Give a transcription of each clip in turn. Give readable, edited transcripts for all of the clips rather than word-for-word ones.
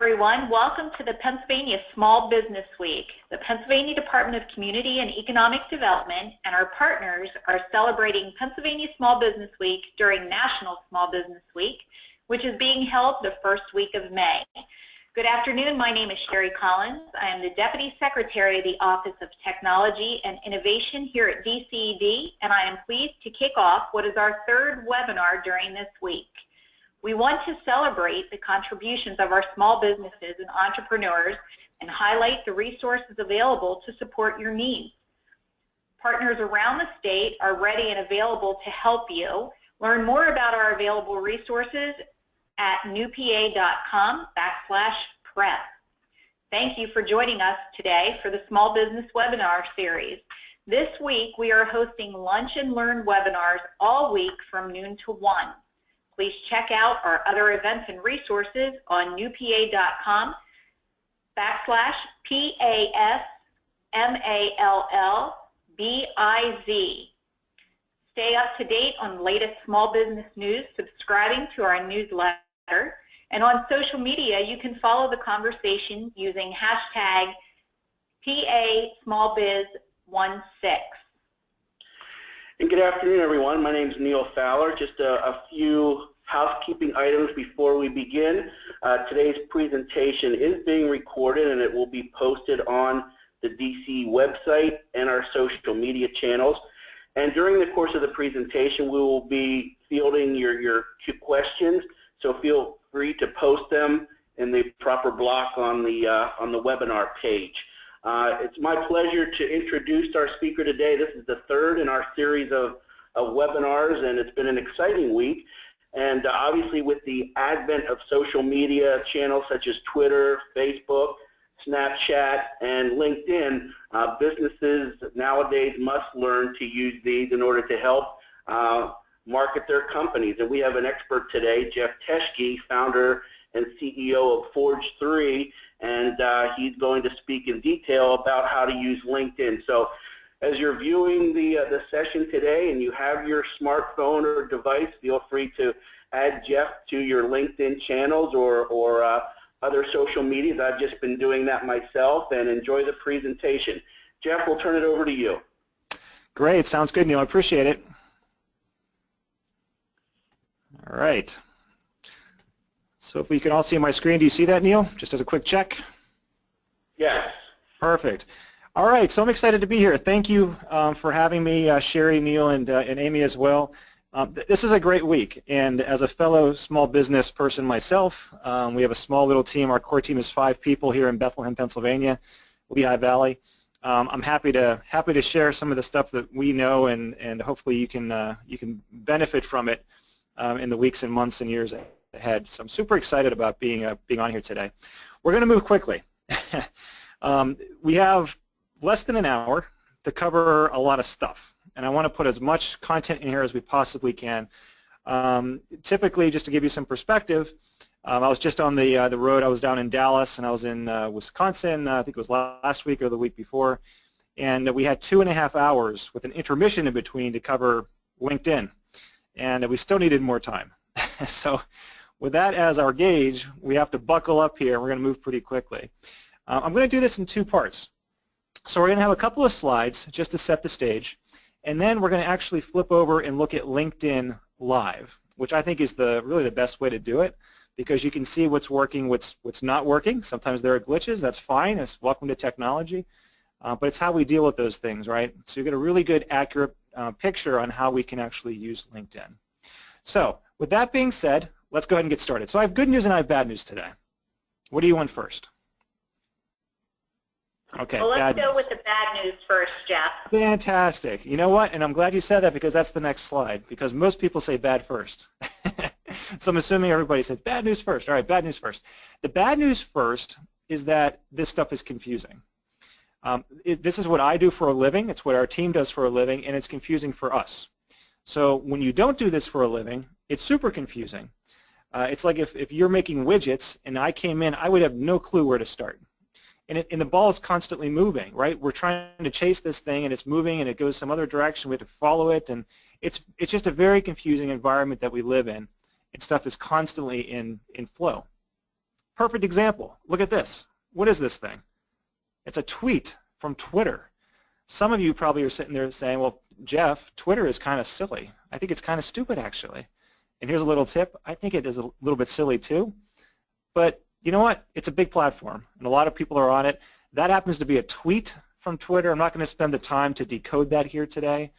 everyone. Welcome to the Pennsylvania Small Business Week. The Pennsylvania Department of Community and Economic Development and our partners are celebrating Pennsylvania Small Business Week during National Small Business Week, which is being held the first week of May. Good afternoon. My name is Sherry Collins. I am the Deputy Secretary of the Office of Technology and Innovation here at DCED, and I am pleased to kick off what is our third webinar during this week. We want to celebrate the contributions of our small businesses and entrepreneurs and highlight the resources available to support your needs. Partners around the state are ready and available to help you. Learn more about our available resources at newpa.com/prep. Thank you for joining us today for the Small Business Webinar Series. This week we are hosting Lunch and Learn webinars all week from noon to 1. Please check out our other events and resources on newpa.com/PASMALLBIZ. Stay up to date on the latest small business news, subscribing to our newsletter, and on social media you can follow the conversation using hashtag #PASmallBiz16. And good afternoon, everyone. My name is Neil Fowler. Just a few housekeeping items before we begin. Today's presentation is being recorded and it will be posted on the DC website and our social media channels. And during the course of the presentation, we will be fielding your questions, so feel free to post them in the proper block on the webinar page. It's my pleasure to introduce our speaker today. This is the third in our series of webinars, and it's been an exciting week. And obviously with the advent of social media channels such as Twitter, Facebook, Snapchat, and LinkedIn, businesses nowadays must learn to use these in order to help market their companies. And we have an expert today, Jeff Teschke, founder and CEO of Forge 3, and he's going to speak in detail about how to use LinkedIn. So as you're viewing the session today and you have your smartphone or device, feel free to add Jeff to your LinkedIn channels or other social medias. I've just been doing that myself, and enjoy the presentation. Jeff, we'll turn it over to you. Great. Sounds good, Neil. I appreciate it. All right. So if we can all see my screen, do you see that, Neil? Just as a quick check. Yes. Perfect. All right. So I'm excited to be here. Thank you for having me, Sherry, Neil, and Amy as well. This is a great week, and as a fellow small business person myself, we have a small little team. Our core team is 5 people here in Bethlehem, Pennsylvania, Lehigh Valley. I'm happy to share some of the stuff that we know, and hopefully you can benefit from it in the weeks and months and years ahead. So I'm super excited about being on here today. We're going to move quickly. We have less than an hour to cover a lot of stuff, and I want to put as much content in here as we possibly can. Typically, just to give you some perspective, I was just on the road. I was down in Dallas, and I was in Wisconsin, I think it was last week or the week before, and we had 2.5 hours with an intermission in between to cover LinkedIn, and we still needed more time. So with that as our gauge, we have to buckle up here, and we're going to move pretty quickly. I'm going to do this in 2 parts. So we're going to have a couple of slides just to set the stage, and then we're going to actually flip over and look at LinkedIn Live, which I think is really the best way to do it, because you can see what's working, what's not working. Sometimes there are glitches. That's fine. It's welcome to technology, but it's how we deal with those things, right? So you get a really good, accurate picture on how we can actually use LinkedIn. So with that being said, let's go ahead and get started. So I have good news and I have bad news today. What do you want first? Okay. Well, let's go with the bad news first, Jeff. Fantastic. You know what? And I'm glad you said that, because that's the next slide, because most people say bad first. So I'm assuming everybody said bad news first. All right, bad news first. The bad news first is that this stuff is confusing. This is what I do for a living. It's what our team does for a living, and it's confusing for us. So when you don't do this for a living, it's super confusing. It's like if you're making widgets and I came in, I would have no clue where to start. And the ball is constantly moving, right? We're trying to chase this thing, and it's moving, and it goes some other direction. We have to follow it, and it's just a very confusing environment that we live in, and stuff is constantly in flow. Perfect example. Look at this. What is this thing? It's a tweet from Twitter. Some of you probably are sitting there saying, well, Jeff, Twitter is kind of silly. I think it's kind of stupid, actually. And here's a little tip. I think it is a little bit silly, too. But you know what? It's a big platform, and a lot of people are on it. That happens to be a tweet from Twitter. I'm not going to spend the time to decode that here today.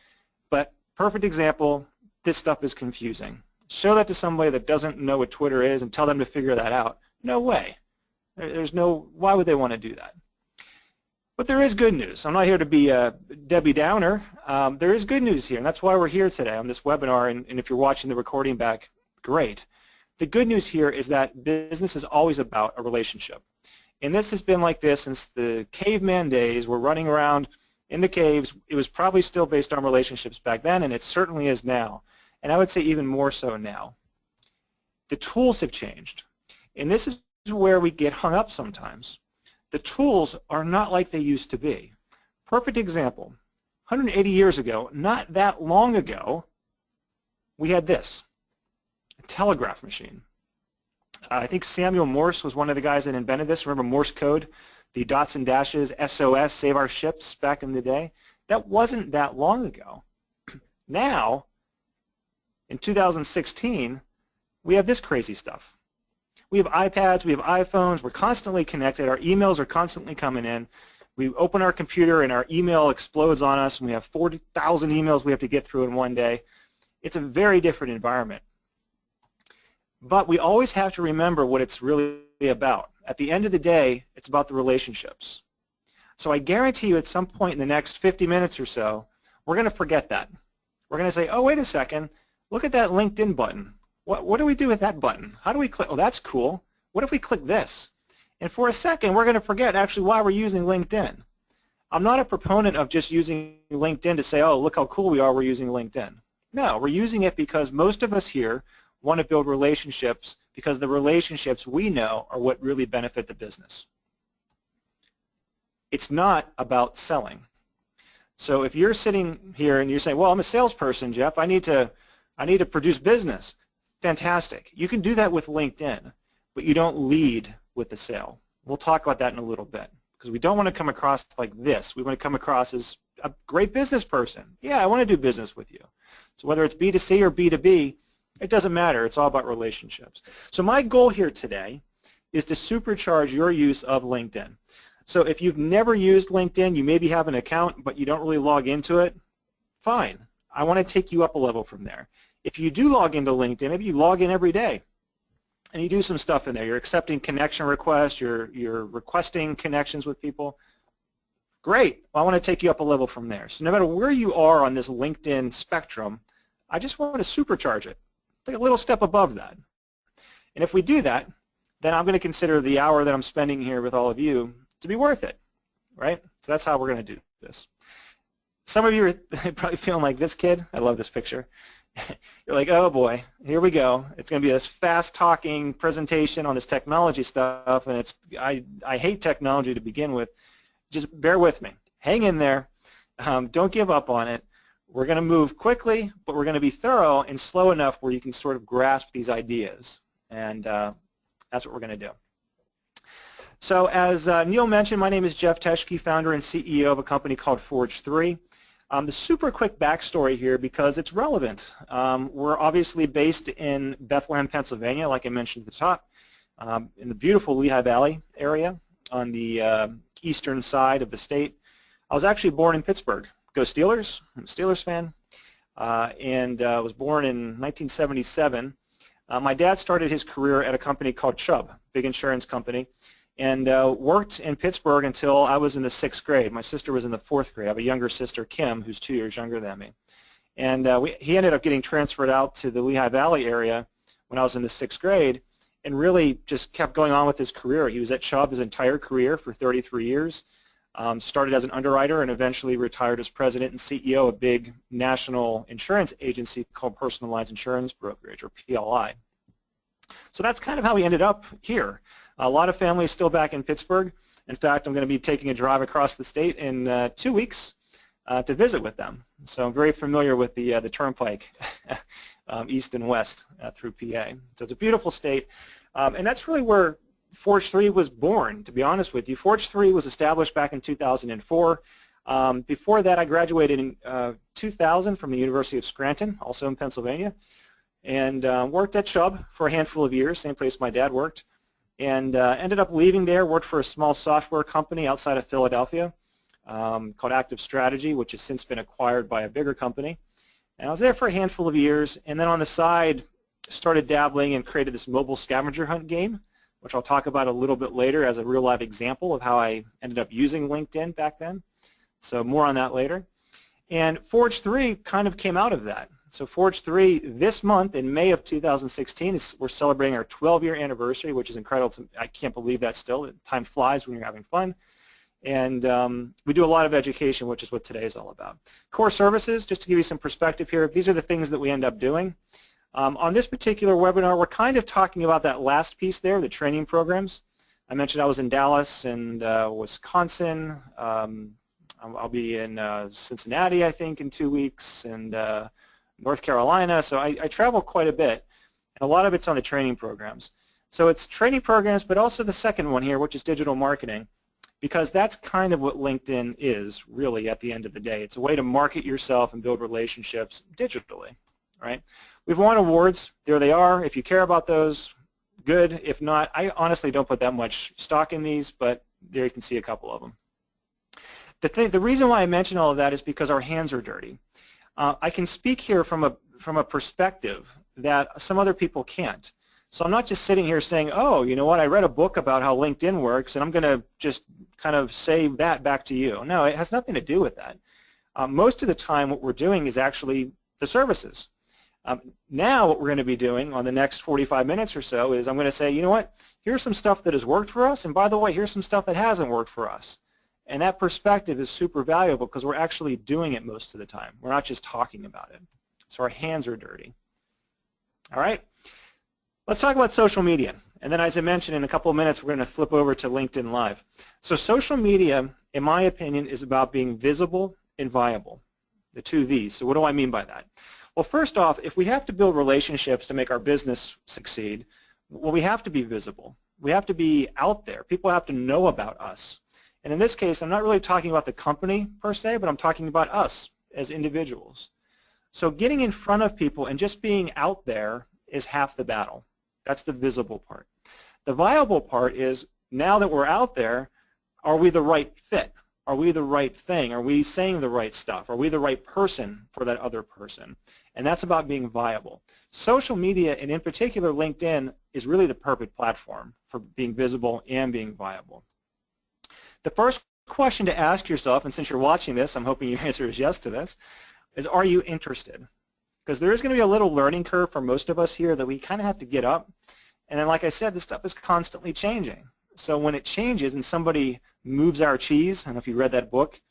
But perfect example, this stuff is confusing. Show that to somebody that doesn't know what Twitter is and tell them to figure that out. No way. There's no, why would they want to do that? But there is good news. I'm not here to be a Debbie Downer. There is good news here, and that's why we're here today on this webinar, and if you're watching the recording back, great. The good news here is that business is always about a relationship. And this has been like this since the caveman days. We're running around in the caves. It was probably still based on relationships back then, and it certainly is now. And I would say even more so now. The tools have changed. And this is where we get hung up sometimes. The tools are not like they used to be. Perfect example. 180 years ago, not that long ago, we had this, a telegraph machine. I think Samuel Morse was one of the guys that invented this. Remember Morse code, the dots and dashes, SOS, save our ships back in the day? That wasn't that long ago. Now, in 2016, we have this crazy stuff. We have iPads, we have iPhones, we're constantly connected, our emails are constantly coming in. We open our computer and our email explodes on us, and we have 40,000 emails we have to get through in one day. It's a very different environment. But we always have to remember what it's really about. At the end of the day, it's about the relationships. So I guarantee you at some point in the next 50 minutes or so, we're going to forget that. We're going to say, oh, wait a second, look at that LinkedIn button. What do we do with that button? How do we click? Oh, that's cool. What if we click this? And for a second, we're going to forget actually why we're using LinkedIn. I'm not a proponent of just using LinkedIn to say, oh, look how cool we are, we're using LinkedIn. No, we're using it because most of us here want to build relationships because the relationships we know are what really benefit the business. It's not about selling. So if you're sitting here and you're saying, well, I'm a salesperson, Jeff, I need to produce business. Fantastic. You can do that with LinkedIn, but you don't lead with the sale. We'll talk about that in a little bit because we don't want to come across like this. We want to come across as a great business person. Yeah, I want to do business with you. So whether it's B2C or B2B, it doesn't matter. It's all about relationships. So my goal here today is to supercharge your use of LinkedIn. So if you've never used LinkedIn, you maybe have an account, but you don't really log into it, fine. I want to take you up a level from there. If you do log into LinkedIn, maybe you log in every day and you do some stuff in there. You're accepting connection requests, you're requesting connections with people. Great. Well, I want to take you up a level from there. So no matter where you are on this LinkedIn spectrum, I just want to supercharge it. Take a little step above that. And if we do that, then I'm going to consider the hour that I'm spending here with all of you to be worth it, right? So that's how we're going to do this. Some of you are probably feeling like this kid. I love this picture. You're like, oh boy, here we go. It's going to be this fast-talking presentation on this technology stuff, and I hate technology to begin with. Just bear with me. Hang in there. Don't give up on it. We're going to move quickly, but we're going to be thorough and slow enough where you can sort of grasp these ideas, and that's what we're going to do. So as Neil mentioned, my name is Jeff Teschke, founder and CEO of a company called Forge3. The super quick backstory here because it's relevant. We're obviously based in Bethlehem, Pennsylvania, like I mentioned at the top, in the beautiful Lehigh Valley area on the eastern side of the state. I was actually born in Pittsburgh. Go Steelers. I'm a Steelers fan. And was born in 1977. My dad started his career at a company called Chubb, big insurance company, and worked in Pittsburgh until I was in the 6th grade. My sister was in the 4th grade. I have a younger sister, Kim, who's 2 years younger than me. And he ended up getting transferred out to the Lehigh Valley area when I was in the 6th grade and really just kept going on with his career. He was at Chubb his entire career for 33 years, started as an underwriter and eventually retired as president and CEO of a big national insurance agency called Personalized Insurance Brokerage, or PLI. So that's kind of how we ended up here. A lot of families still back in Pittsburgh. In fact, I'm going to be taking a drive across the state in 2 weeks to visit with them. So I'm very familiar with the turnpike east and west through PA. So it's a beautiful state. And that's really where Forge 3 was born, to be honest with you. Forge 3 was established back in 2004. Before that, I graduated in 2000 from the University of Scranton, also in Pennsylvania, and worked at Chubb for a handful of years, same place my dad worked, and ended up leaving there, worked for a small software company outside of Philadelphia called Active Strategy, which has since been acquired by a bigger company. And I was there for a handful of years, and then on the side started dabbling and created this mobile scavenger hunt game, which I'll talk about a little bit later as a real live example of how I ended up using LinkedIn back then. So more on that later. And Forge 3 kind of came out of that. So Forge 3 this month in May of 2016, we're celebrating our 12-year anniversary, which is incredible. I can't believe that still. Time flies when you're having fun. And we do a lot of education, which is what today is all about. Core services, just to give you some perspective here, these are the things that we end up doing. On this particular webinar, we're kind of talking about that last piece there, the training programs. I mentioned I was in Dallas and Wisconsin. I'll be in Cincinnati, I think, in 2 weeks, and North Carolina. So I travel quite a bit, and a lot of it's on the training programs. So it's training programs, but also the second one here, which is digital marketing, because that's kind of what LinkedIn is, really, at the end of the day. It's a way to market yourself and build relationships digitally, right? We've won awards. There they are. If you care about those, good. If not, I honestly don't put that much stock in these, but there you can see a couple of them. The reason why I mention all of that is because our hands are dirty. I can speak here from a perspective that some other people can't. So I'm not just sitting here saying, oh, you know what, I read a book about how LinkedIn works, and I'm going to just kind of say that back to you. No, it has nothing to do with that. Most of the time what we're doing is actually the services. Now what we're going to be doing on the next 45 minutes or so is I'm going to say, you know what, here's some stuff that has worked for us, and by the way, here's some stuff that hasn't worked for us. And that perspective is super valuable because we're actually doing it most of the time. We're not just talking about it. So our hands are dirty. All right, let's talk about social media. And then as I mentioned, in a couple of minutes, we're going to flip over to LinkedIn Live. So social media, in my opinion, is about being visible and viable, the two V's. So what do I mean by that? Well, first off, if we have to build relationships to make our business succeed, well, we have to be visible. We have to be out there. People have to know about us. And in this case, I'm not really talking about the company per se, but I'm talking about us as individuals. So getting in front of people and just being out there is half the battle. That's the visible part. The viable part is, now that we're out there, are we the right fit? Are we the right thing? Are we saying the right stuff? Are we the right person for that other person? And that's about being viable. Social media, and in particular LinkedIn, is really the perfect platform for being visible and being viable. The first question to ask yourself, and since you're watching this, I'm hoping your answer is yes to this, is are you interested? Because there is going to be a little learning curve for most of us here that we kind of have to get up. And then, like I said, this stuff is constantly changing. So when it changes and somebody moves our cheese, I don't know if you read that book,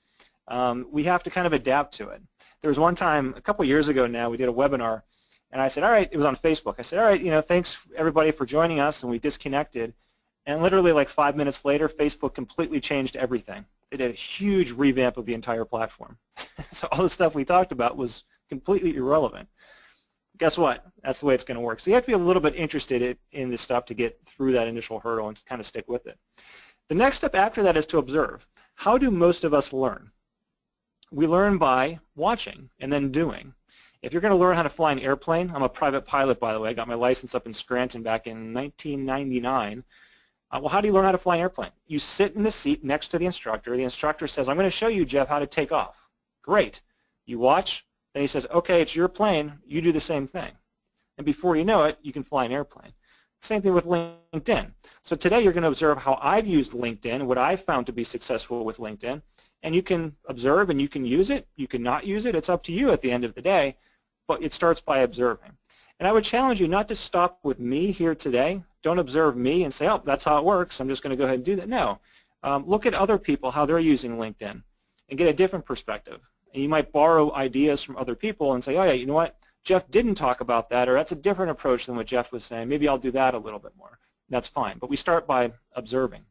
we have to kind of adapt to it. There was one time, a couple years ago now, we did a webinar, and I said, all right, it was on Facebook. I said, all right, you know, thanks everybody for joining us, and we disconnected. And literally like 5 minutes later, Facebook completely changed everything. They did a huge revamp of the entire platform. So all the stuff we talked about was completely irrelevant. Guess what? That's the way it's going to work. So you have to be a little bit interested in this stuff to get through that initial hurdle and kind of stick with it. The next step after that is to observe. How do most of us learn? We learn by watching and then doing. If you're going to learn how to fly an airplane, I'm a private pilot, by the way. I got my license up in Scranton back in 1999. Well, how do you learn how to fly an airplane? You sit in the seat next to the instructor. The instructor says, I'm going to show you, Jeff, how to take off. Great. You watch. Then he says, okay, it's your plane. You do the same thing. And before you know it, you can fly an airplane. Same thing with LinkedIn. So today you're going to observe how I've used LinkedIn, what I've found to be successful with LinkedIn. And you can observe and you can use it. You can not use it. It's up to you at the end of the day. But it starts by observing. And I would challenge you not to stop with me here today. Don't observe me and say, oh, that's how it works. I'm just going to go ahead and do that. No. Look at other people, how they're using LinkedIn, and get a different perspective. And you might borrow ideas from other people and say, oh, yeah, you know what? Jeff didn't talk about that, or that's a different approach than what Jeff was saying. Maybe I'll do that a little bit more. That's fine. But we start by observing.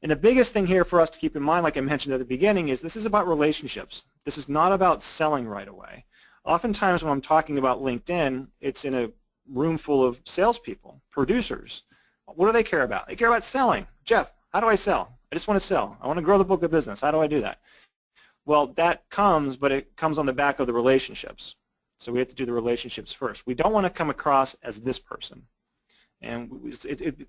And the biggest thing here for us to keep in mind, like I mentioned at the beginning, is this is about relationships. This is not about selling right away. Oftentimes when I'm talking about LinkedIn, it's in a room full of salespeople, producers, What do they care about? They care about selling. Jeff, how do I sell? I just want to sell. I want to grow the book of business. How do I do that? Well, that comes, but it comes on the back of the relationships. So we have to do the relationships first. We don't want to come across as this person. And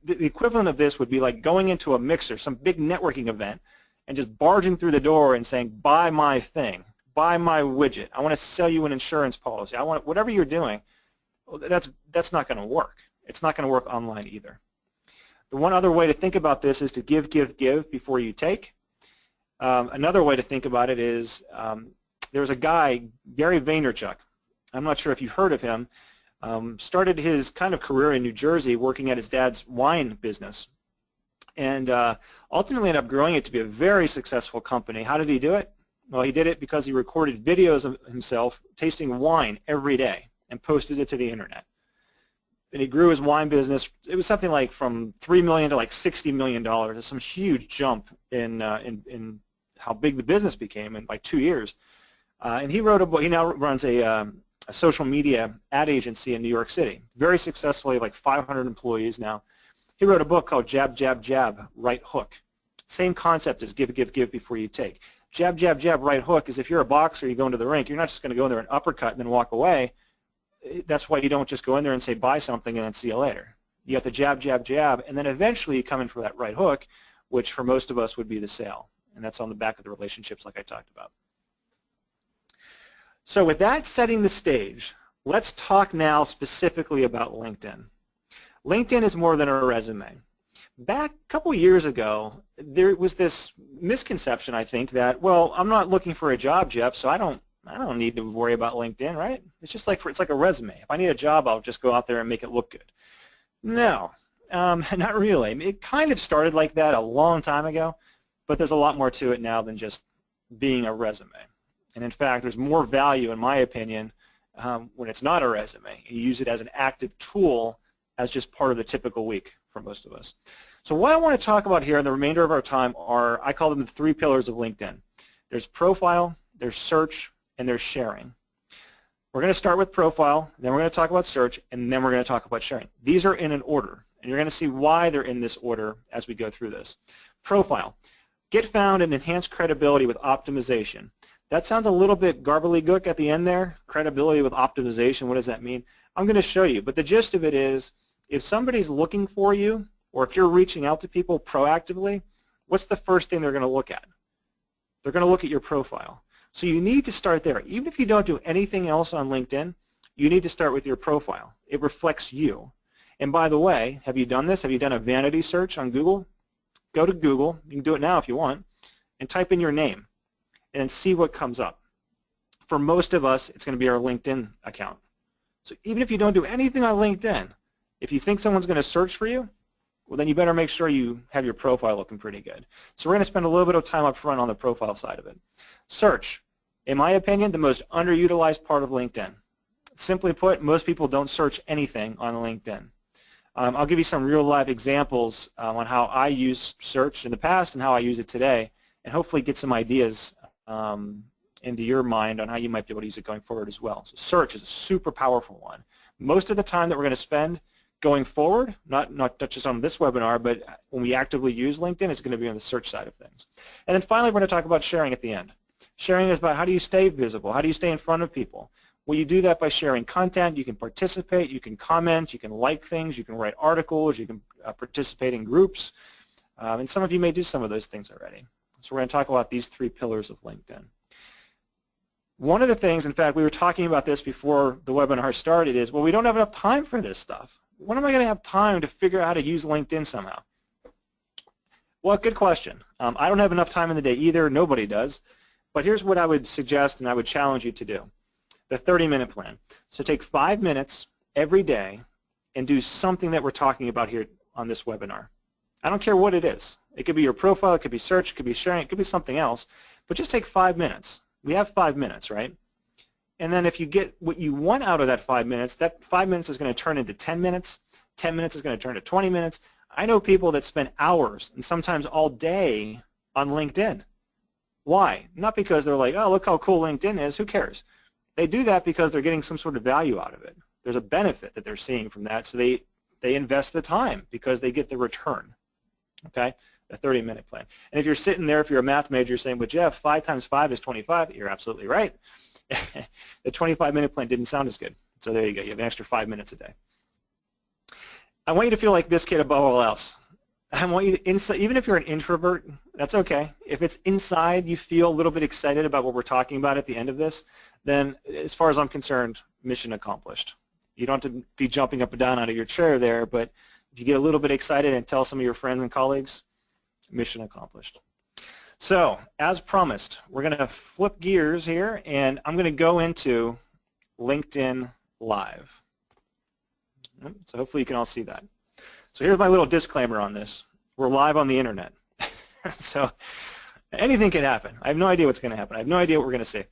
the equivalent of this would be like going into a mixer, some big networking event, and just barging through the door and saying, buy my thing, buy my widget. I want to sell you an insurance policy. I want whatever you're doing. That's not going to work. It's not going to work online either. The one other way to think about this is to give before you take. Another way to think about it is there's a guy, Gary Vaynerchuk. I'm not sure if you've heard of him. Started his kind of career in New Jersey working at his dad's wine business, and ultimately ended up growing it to be a very successful company. How did he do it? Well, he did it because he recorded videos of himself tasting wine every day and posted it to the internet. And he grew his wine business. It was something like from $3 million to like $60 million. It's some huge jump in how big the business became in like 2 years. And he wrote a book. He now runs a social media ad agency in New York City. Very successfully, like 500 employees now. He wrote a book called Jab, Jab, Jab, Right Hook. Same concept as give before you take. Jab, jab, jab, right hook is if you're a boxer, you go into the rink, you're not just going to go in there and uppercut and then walk away. That's why you don't just go in there and say buy something and then see you later. You have to jab, jab, jab, and then eventually you come in for that right hook, which for most of us would be the sale. And that's on the back of the relationships like I talked about. So with that setting the stage, let's talk now specifically about LinkedIn. LinkedIn is more than a resume. Back a couple years ago, there was this misconception, I think, that, well, I'm not looking for a job, Jeff, so I don't need to worry about LinkedIn, right? It's just like it's like a resume. If I need a job, I'll just go out there and make it look good. No, not really. I mean, it kind of started like that a long time ago, but there's a lot more to it now than just being a resume. And in fact, there's more value, in my opinion, when it's not a resume. You use it as an active tool as just part of the typical week for most of us. So what I want to talk about here in the remainder of our time are, I call them the 3 pillars of LinkedIn. There's profile, there's search, and there's sharing. We're going to start with profile, then we're going to talk about search, and then we're going to talk about sharing. These are in an order, and you're going to see why they're in this order as we go through this. Profile. Get found and enhance credibility with optimization. That sounds a little bit gobbledygook at the end there. Credibility with optimization, what does that mean? I'm going to show you, but the gist of it is, if somebody's looking for you, or if you're reaching out to people proactively, what's the first thing they're going to look at? They're going to look at your profile. So you need to start there. Even if you don't do anything else on LinkedIn, you need to start with your profile. It reflects you. And by the way, have you done this? Have you done a vanity search on Google? Go to Google. You can do it now if you want, and type in your name and see what comes up. For most of us, it's going to be our LinkedIn account. So even if you don't do anything on LinkedIn, if you think someone's going to search for you, well, then you better make sure you have your profile looking pretty good. So we're going to spend a little bit of time up front on the profile side of it. Search, in my opinion, the most underutilized part of LinkedIn. Simply put, most people don't search anything on LinkedIn. I'll give you some real live examples on how I use search in the past and how I use it today, and hopefully get some ideas into your mind on how you might be able to use it going forward as well. So search is a super powerful one. Most of the time that we're going to spend going forward, not just on this webinar, but when we actively use LinkedIn, it's going to be on the search side of things. And then finally, we're going to talk about sharing at the end. Sharing is about how do you stay visible? How do you stay in front of people? Well, you do that by sharing content. You can participate. You can comment. You can like things. You can write articles. You can participate in groups. And some of you may do some of those things already. So we're going to talk about these 3 pillars of LinkedIn. One of the things, in fact, we were talking about this before the webinar started, is, well, we don't have enough time for this stuff. When am I going to have time to figure out how to use LinkedIn somehow? Well, good question. I don't have enough time in the day either. Nobody does. But here's what I would suggest and I would challenge you to do. The 30-minute plan. So take 5 minutes every day and do something that we're talking about here on this webinar. I don't care what it is. It could be your profile, it could be search, it could be sharing, it could be something else. But just take 5 minutes. We have 5 minutes, right? And then if you get what you want out of that 5 minutes, that 5 minutes is going to turn into 10 minutes. 10 minutes is going to turn to 20 minutes. I know people that spend hours and sometimes all day on LinkedIn. Why? Not because they're like, oh, look how cool LinkedIn is. Who cares? They do that because they're getting some sort of value out of it. There's a benefit that they're seeing from that, so they they invest the time because they get the return, okay, a 30-minute plan. And if you're sitting there, if you're a math major, saying, but Jeff, 5 times 5 is 25, you're absolutely right. The 25-minute plan didn't sound as good. So there you go. You have an extra 5 minutes a day. I want you to feel like this kid above all else. I want you to, even if you're an introvert, that's okay. If it's inside, you feel a little bit excited about what we're talking about at the end of this, then as far as I'm concerned, mission accomplished. You don't have to be jumping up and down out of your chair there, but if you get a little bit excited and tell some of your friends and colleagues, mission accomplished. So, as promised, we're going to flip gears here, and I'm going to go into LinkedIn Live. So hopefully you can all see that. So here's my little disclaimer on this. We're live on the internet. So anything can happen. I have no idea what's going to happen. I have no idea what we're going to see.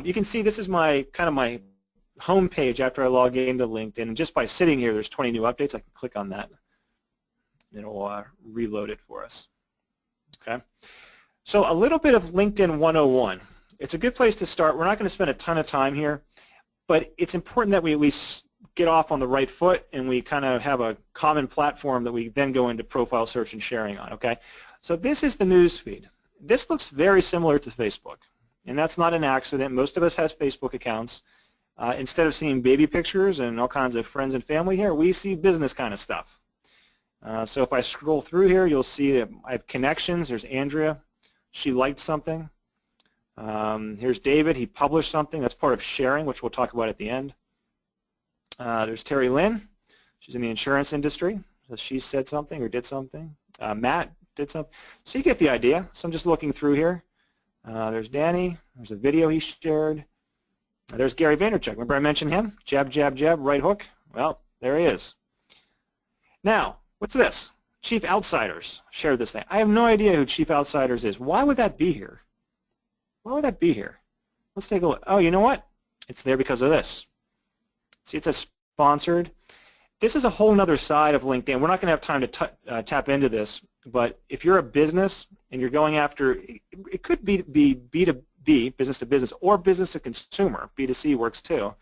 You can see this is my my home page after I log into LinkedIn, and just by sitting here there's 20 new updates. I can click on that. It'll reload it for us. Okay. So a little bit of LinkedIn 101. It's a good place to start. We're not going to spend a ton of time here, but it's important that we at least get off on the right foot and we kind of have a common platform that we then go into profile search and sharing on, okay? So this is the news feed. This looks very similar to Facebook, and that's not an accident. Most of us have Facebook accounts. Instead of seeing baby pictures and all kinds of friends and family here, we see business kind of stuff. So if I scroll through here, you'll see that I have connections. There's Andrea. She liked something. Here's David. He published something. That's part of sharing, which we'll talk about at the end. There's Terry Lynn. She's in the insurance industry. So she said something or did something. Matt did something. So you get the idea. So I'm just looking through here. There's Danny. There's a video he shared. There's Gary Vaynerchuk. Remember I mentioned him? Jab, jab, jab, right hook. Well, there he is. Now, what's this? Chief Outsiders shared this thing. I have no idea who Chief Outsiders is. Why would that be here? Why would that be here? Let's take a look. Oh, you know what? It's there because of this. See, it says sponsored. This is a whole other side of LinkedIn. We're not going to have time to tap into this, but if you're a business and you're going after, it could be B2B, business to business, or business to consumer. B2C works too.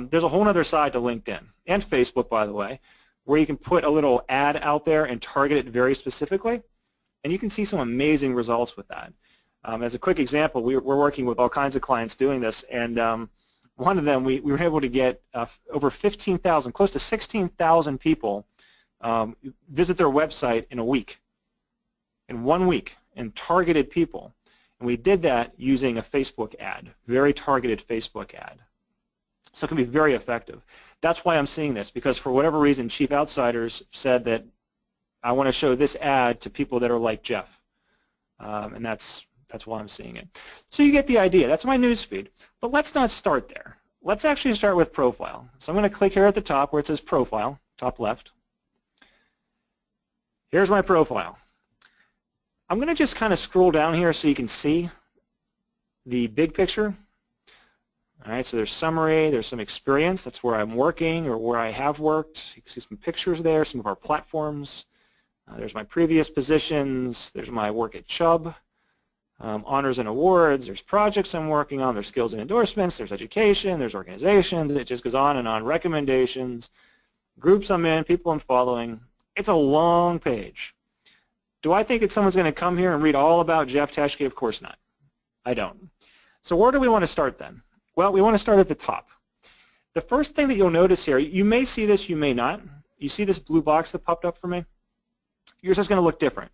There's a whole other side to LinkedIn and Facebook, by the way, where you can put a little ad out there and target it very specifically, and you can see some amazing results with that. As a quick example, we're working with all kinds of clients doing this, and one of them, we were able to get over 15,000, close to 16,000 people visit their website in a week, in 1 week, and targeted people. And we did that using a Facebook ad, very targeted Facebook ad. So it can be very effective. That's why I'm seeing this, because for whatever reason, Chief Outsiders said that I want to show this ad to people that are like Jeff, and that's why I'm seeing it. So you get the idea. That's my news feed. But let's not start there. Let's actually start with profile. So I'm going to click here at the top where it says profile, top left. Here's my profile. I'm going to just kind of scroll down here so you can see the big picture. All right, so there's summary, there's some experience. That's where I'm working or where I have worked. You can see some pictures there, some of our platforms. There's my previous positions. There's my work at Chubb. Honors and awards, there's projects I'm working on, there's skills and endorsements, there's education, there's organizations, it just goes on and on, recommendations, groups I'm in, people I'm following. It's a long page. Do I think that someone's going to come here and read all about Jeff Teschke? Of course not. I don't. So where do we want to start then? Well, we want to start at the top. The first thing that you'll notice here, you may see this, you may not. You see this blue box that popped up for me? Yours is going to look different.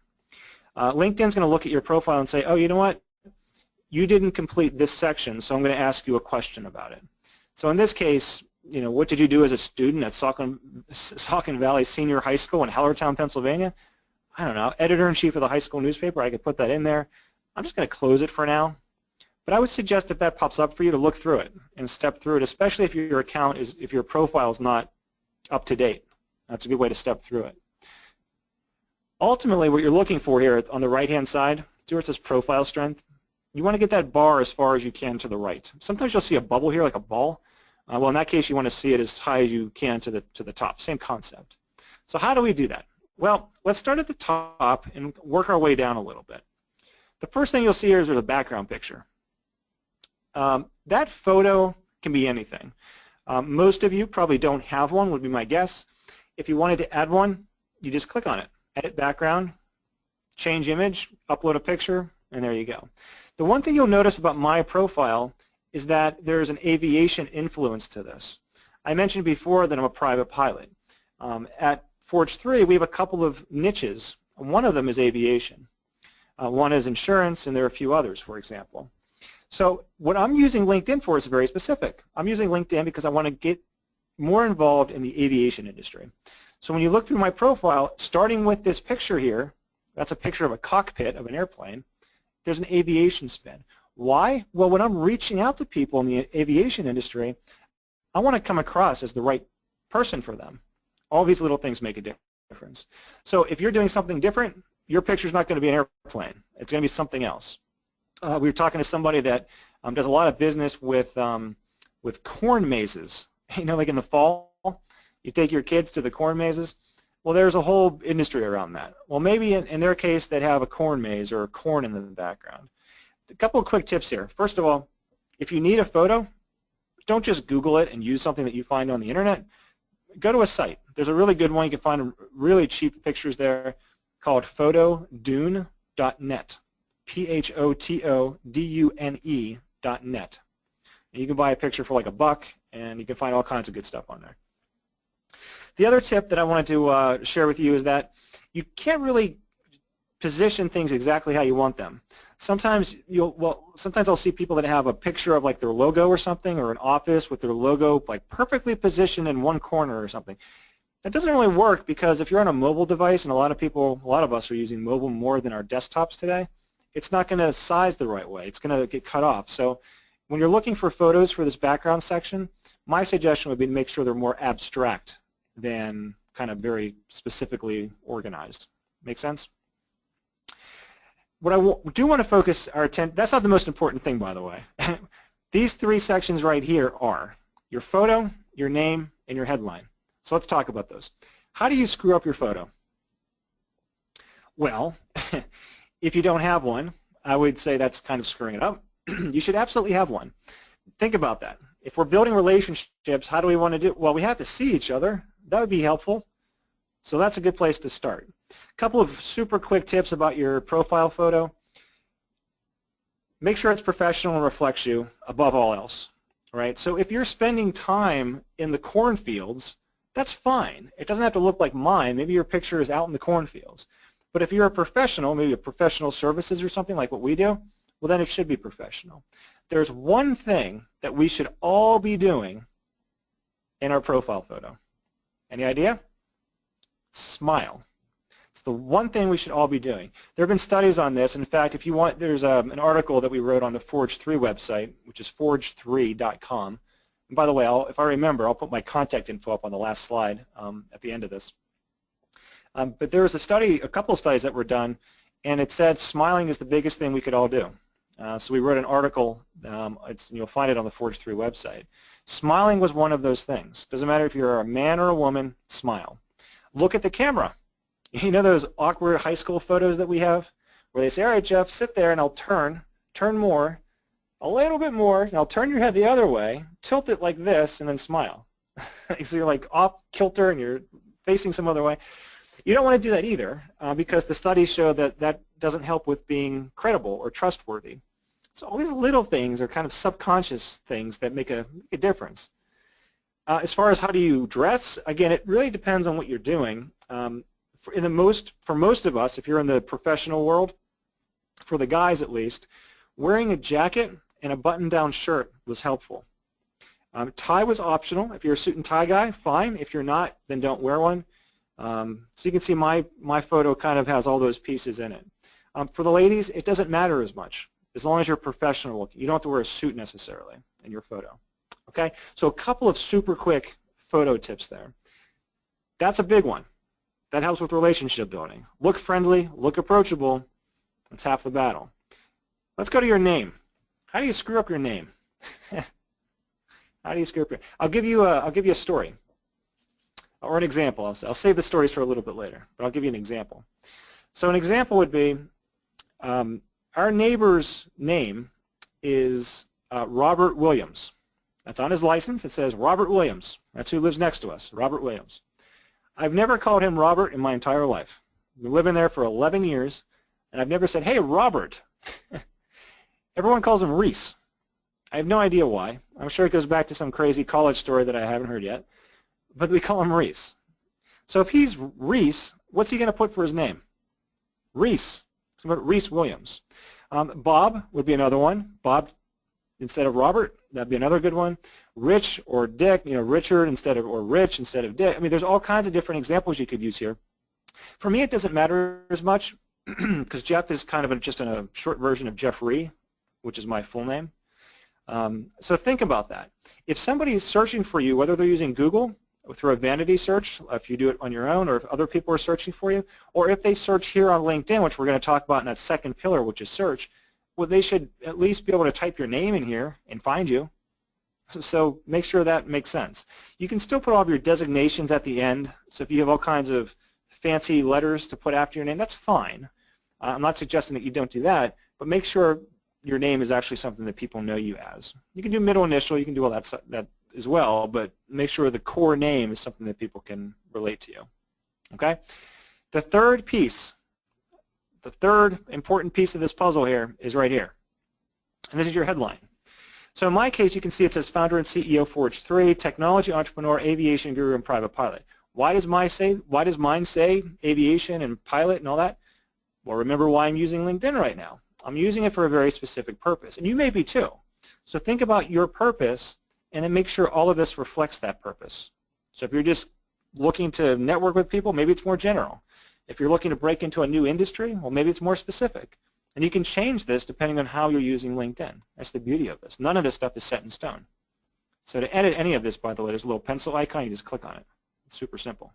LinkedIn's going to look at your profile and say, oh, you know what? You didn't complete this section, so I'm going to ask you a question about it. So in this case, you know, what did you do as a student at Saucon Valley Senior High School in Hellertown, Pennsylvania? I don't know, editor-in-chief of the high school newspaper. I could put that in there. I'm just going to close it for now. But I would suggest if that pops up for you to look through it and step through it, especially if your account is, if your profile is not up to date. That's a good way to step through it. Ultimately, what you're looking for here on the right-hand side, see where it says profile strength? You want to get that bar as far as you can to the right. Sometimes you'll see a bubble here, like a ball. Well, in that case, you want to see it as high as you can to the top. Same concept. So how do we do that? Well, let's start at the top and work our way down a little bit. The first thing you'll see here is there's a background picture. That photo can be anything. Most of you probably don't have one, would be my guess. If you wanted to add one, you just click on it. Edit background, change image, upload a picture, and there you go. The one thing you'll notice about my profile is that there's an aviation influence to this. I mentioned before that I'm a private pilot. At Forge 3, we have a couple of niches. One of them is aviation. One is insurance, and there are a few others, for example. So what I'm using LinkedIn for is very specific. I'm using LinkedIn because I want to get more involved in the aviation industry. So when you look through my profile, starting with this picture here, that's a picture of a cockpit of an airplane, there's an aviation spin. Why? Well, when I'm reaching out to people in the aviation industry, I want to come across as the right person for them. All these little things make a difference. So if you're doing something different, your picture's not going to be an airplane. It's going to be something else. We were talking to somebody that does a lot of business with corn mazes. You know, like in the fall, you take your kids to the corn mazes. Well, there's a whole industry around that. Well, maybe in their case, they'd have a corn maze or corn in the background. A couple of quick tips here. First of all, if you need a photo, don't just Google it and use something that you find on the internet. Go to a site. There's a really good one. You can find really cheap pictures there called photodune.net, PHOTODUNE.net. And you can buy a picture for like $1, and you can find all kinds of good stuff on there. The other tip that I wanted to share with you is that you can't really position things exactly how you want them. Sometimes sometimes I'll see people that have a picture of like their logo or something, or an office with their logo like perfectly positioned in one corner or something. That doesn't really work, because if you're on a mobile device, and a lot of us are using mobile more than our desktops today, it's not going to size the right way. It's going to get cut off. So when you're looking for photos for this background section, my suggestion would be to make sure they're more abstract than kind of very specifically organized. Make sense? What I do want to focus our attention, that's not the most important thing, by the way. These three sections right here are your photo, your name, and your headline. So let's talk about those. How do you screw up your photo? Well, if you don't have one, I would say that's kind of screwing it up. You should absolutely have one. Think about that. If we're building relationships, how do we want to do it? Well, we have to see each other. That would be helpful. So that's a good place to start. A couple of super quick tips about your profile photo. Make sure it's professional and reflects you above all else. Right? So if you're spending time in the cornfields, that's fine. It doesn't have to look like mine. Maybe your picture is out in the cornfields. But if you're a professional, maybe a professional services or something like what we do, well, then it should be professional. There's one thing that we should all be doing in our profile photo. Any idea? Smile. It's the one thing we should all be doing. There have been studies on this. In fact, if you want, there's an article that we wrote on the Forge 3 website, which is forge3.com. And by the way, if I remember, I'll put my contact info up on the last slide at the end of this. But there was a couple of studies that were done, and it said smiling is the biggest thing we could all do. So we wrote an article. You'll find it on the Forge 3 website. Smiling was one of those things. Doesn't matter if you're a man or a woman, smile. Look at the camera. You know those awkward high school photos that we have where they say, all right, Jeff, sit there and I'll turn more, a little bit more, and I'll turn your head the other way, tilt it like this, and then smile. So you're like off kilter and you're facing some other way. You don't want to do that either, because the studies show that that doesn't help with being credible or trustworthy. So all these little things are kind of subconscious things that make a difference. As far as how do you dress, again, it really depends on what you're doing. For most of us, if you're in the professional world, for the guys at least, wearing a jacket and a button-down shirt was helpful. Tie was optional. If you're a suit and tie guy, fine. If you're not, then don't wear one. So you can see my photo kind of has all those pieces in it. For the ladies, it doesn't matter as much, as long as you're professional looking. You don't have to wear a suit necessarily in your photo. Okay? So a couple of super quick photo tips there. That's a big one. That helps with relationship building. Look friendly, look approachable. That's half the battle. Let's go to your name. How do you screw up your name? How do you screw up your? I'll give you a story or an example. I'll save the stories for a little bit later, but I'll give you an example. So an example would be our neighbor's name is Robert Williams. That's on his license. It says Robert Williams. That's who lives next to us, Robert Williams. I've never called him Robert in my entire life. I've been living there for 11 years, and I've never said, hey, Robert. Everyone calls him Reese. I have no idea why. I'm sure it goes back to some crazy college story that I haven't heard yet, but we call him Reese. So if he's Reese, what's he going to put for his name? Reese. It's going to put Reese Williams. Bob would be another one. Bob instead of Robert, that'd be another good one. Rich or Dick, Richard instead of, or Rich instead of Dick. I mean, there's all kinds of different examples you could use here. For me, it doesn't matter as much because Jeff is kind of just a short version of Jeffrey, which is my full name. So think about that. If somebody is searching for you, whether they're using Google or through a vanity search, if you do it on your own, or if other people are searching for you, or if they search here on LinkedIn, which we're going to talk about in that second pillar, which is search, well, they should at least be able to type your name in here and find you. So make sure that makes sense. You can still put all of your designations at the end. So if you have all kinds of fancy letters to put after your name, that's fine. I'm not suggesting that you don't do that, but make sure your name is actually something that people know you as. You can do middle initial, you can do all that as well, but make sure the core name is something that people can relate to you. Okay? The third piece, the third important piece of this puzzle here is right here. And this is your headline. So in my case, you can see it says founder and CEO Forge 3, technology entrepreneur, aviation guru, and private pilot. Why does mine say aviation and pilot and all that? Well, remember why I'm using LinkedIn right now. I'm using it for a very specific purpose, and you may be too. So think about your purpose and then make sure all of this reflects that purpose. So if you're just looking to network with people, maybe it's more general. If you're looking to break into a new industry, well, maybe it's more specific. And you can change this depending on how you're using LinkedIn. That's the beauty of this. None of this stuff is set in stone. So to edit any of this, by the way, there's a little pencil icon. You just click on it. It's super simple.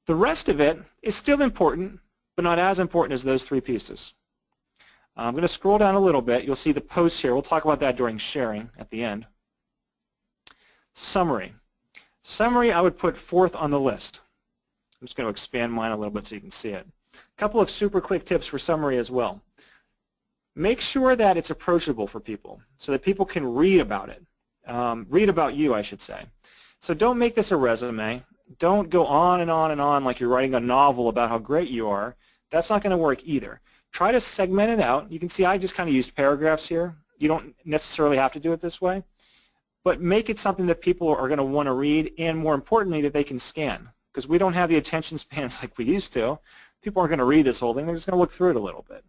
The rest of it is still important, but not as important as those three pieces. I'm going to scroll down a little bit. You'll see the posts here. We'll talk about that during sharing at the end. Summary. Summary I would put fourth on the list. I'm just going to expand mine a little bit so you can see it. A couple of super quick tips for summary as well. Make sure that it's approachable for people so that people can read about it. Read about you, I should say. So don't make this a resume. Don't go on and on and on like you're writing a novel about how great you are. That's not going to work either. Try to segment it out. You can see I just kind of used paragraphs here. You don't necessarily have to do it this way. But make it something that people are going to want to read, and more importantly, that they can scan. Because we don't have the attention spans like we used to. People aren't going to read this whole thing. They're just going to look through it a little bit.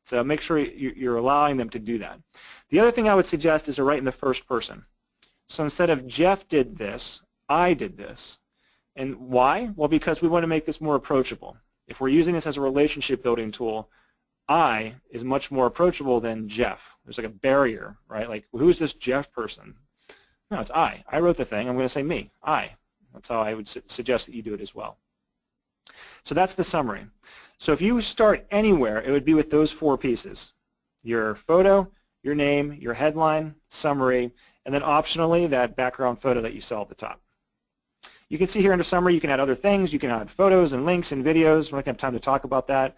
So make sure you're allowing them to do that. The other thing I would suggest is to write in the first person. So instead of Jeff did this, I did this. And why? Well, because we want to make this more approachable. If we're using this as a relationship building tool, I is much more approachable than Jeff. There's like a barrier, right? Like, who's this Jeff person? No, it's I. I wrote the thing. I'm going to say me. I. That's how I would suggest that you do it as well. So that's the summary. So if you start anywhere, it would be with those four pieces. Your photo, your name, your headline, summary, and then optionally that background photo that you saw at the top. You can see here under summary you can add other things. You can add photos and links and videos. We're not going to have time to talk about that.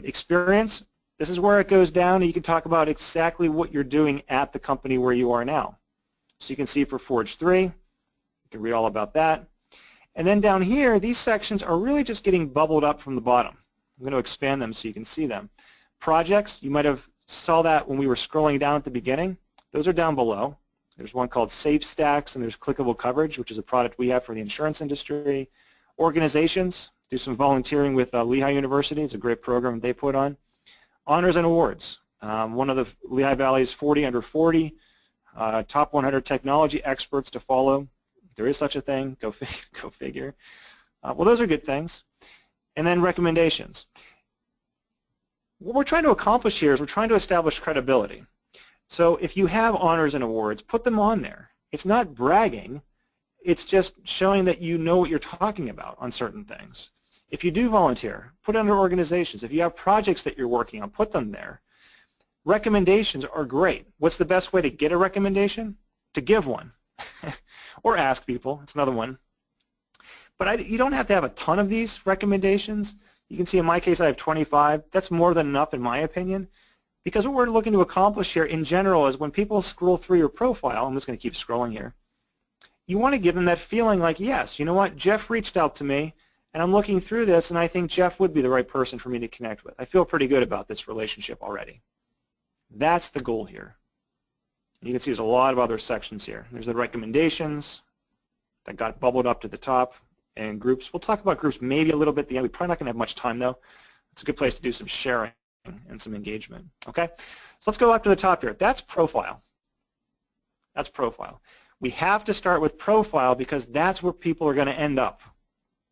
Experience, this is where it goes down, and you can talk about exactly what you're doing at the company where you are now. So you can see for Forge 3, you can read all about that. And then down here, these sections are really just getting bubbled up from the bottom. I'm going to expand them so you can see them. Projects, you might have saw that when we were scrolling down at the beginning. Those are down below. There's one called Safe Stacks, and there's Clickable Coverage, which is a product we have for the insurance industry. Organizations, do some volunteering with Lehigh University. It's a great program they put on. Honors and awards. One of the Lehigh Valley's 40 under 40. Top 100 technology experts to follow. There is such a thing. Go figure. Well, those are good things. And then recommendations. What we're trying to accomplish here is we're trying to establish credibility. So if you have honors and awards, put them on there. It's not bragging. It's just showing that you know what you're talking about on certain things. If you do volunteer, put it under organizations. If you have projects that you're working on, put them there. Recommendations are great. What's the best way to get a recommendation? To give one. Or ask people. It's another one. But you don't have to have a ton of these recommendations. You can see in my case I have 25. That's more than enough in my opinion. Because what we're looking to accomplish here in general is when people scroll through your profile, I'm just going to keep scrolling here, you want to give them that feeling like, yes, you know what, Jeff reached out to me, and I'm looking through this, and I think Jeff would be the right person for me to connect with. I feel pretty good about this relationship already. That's the goal here. You can see there's a lot of other sections here. There's the recommendations that got bubbled up to the top, and groups. We'll talk about groups maybe a little bit at the end. We're probably not going to have much time, though. It's a good place to do some sharing and some engagement. Okay? So let's go up to the top here. That's profile. That's profile. We have to start with profile because that's where people are going to end up.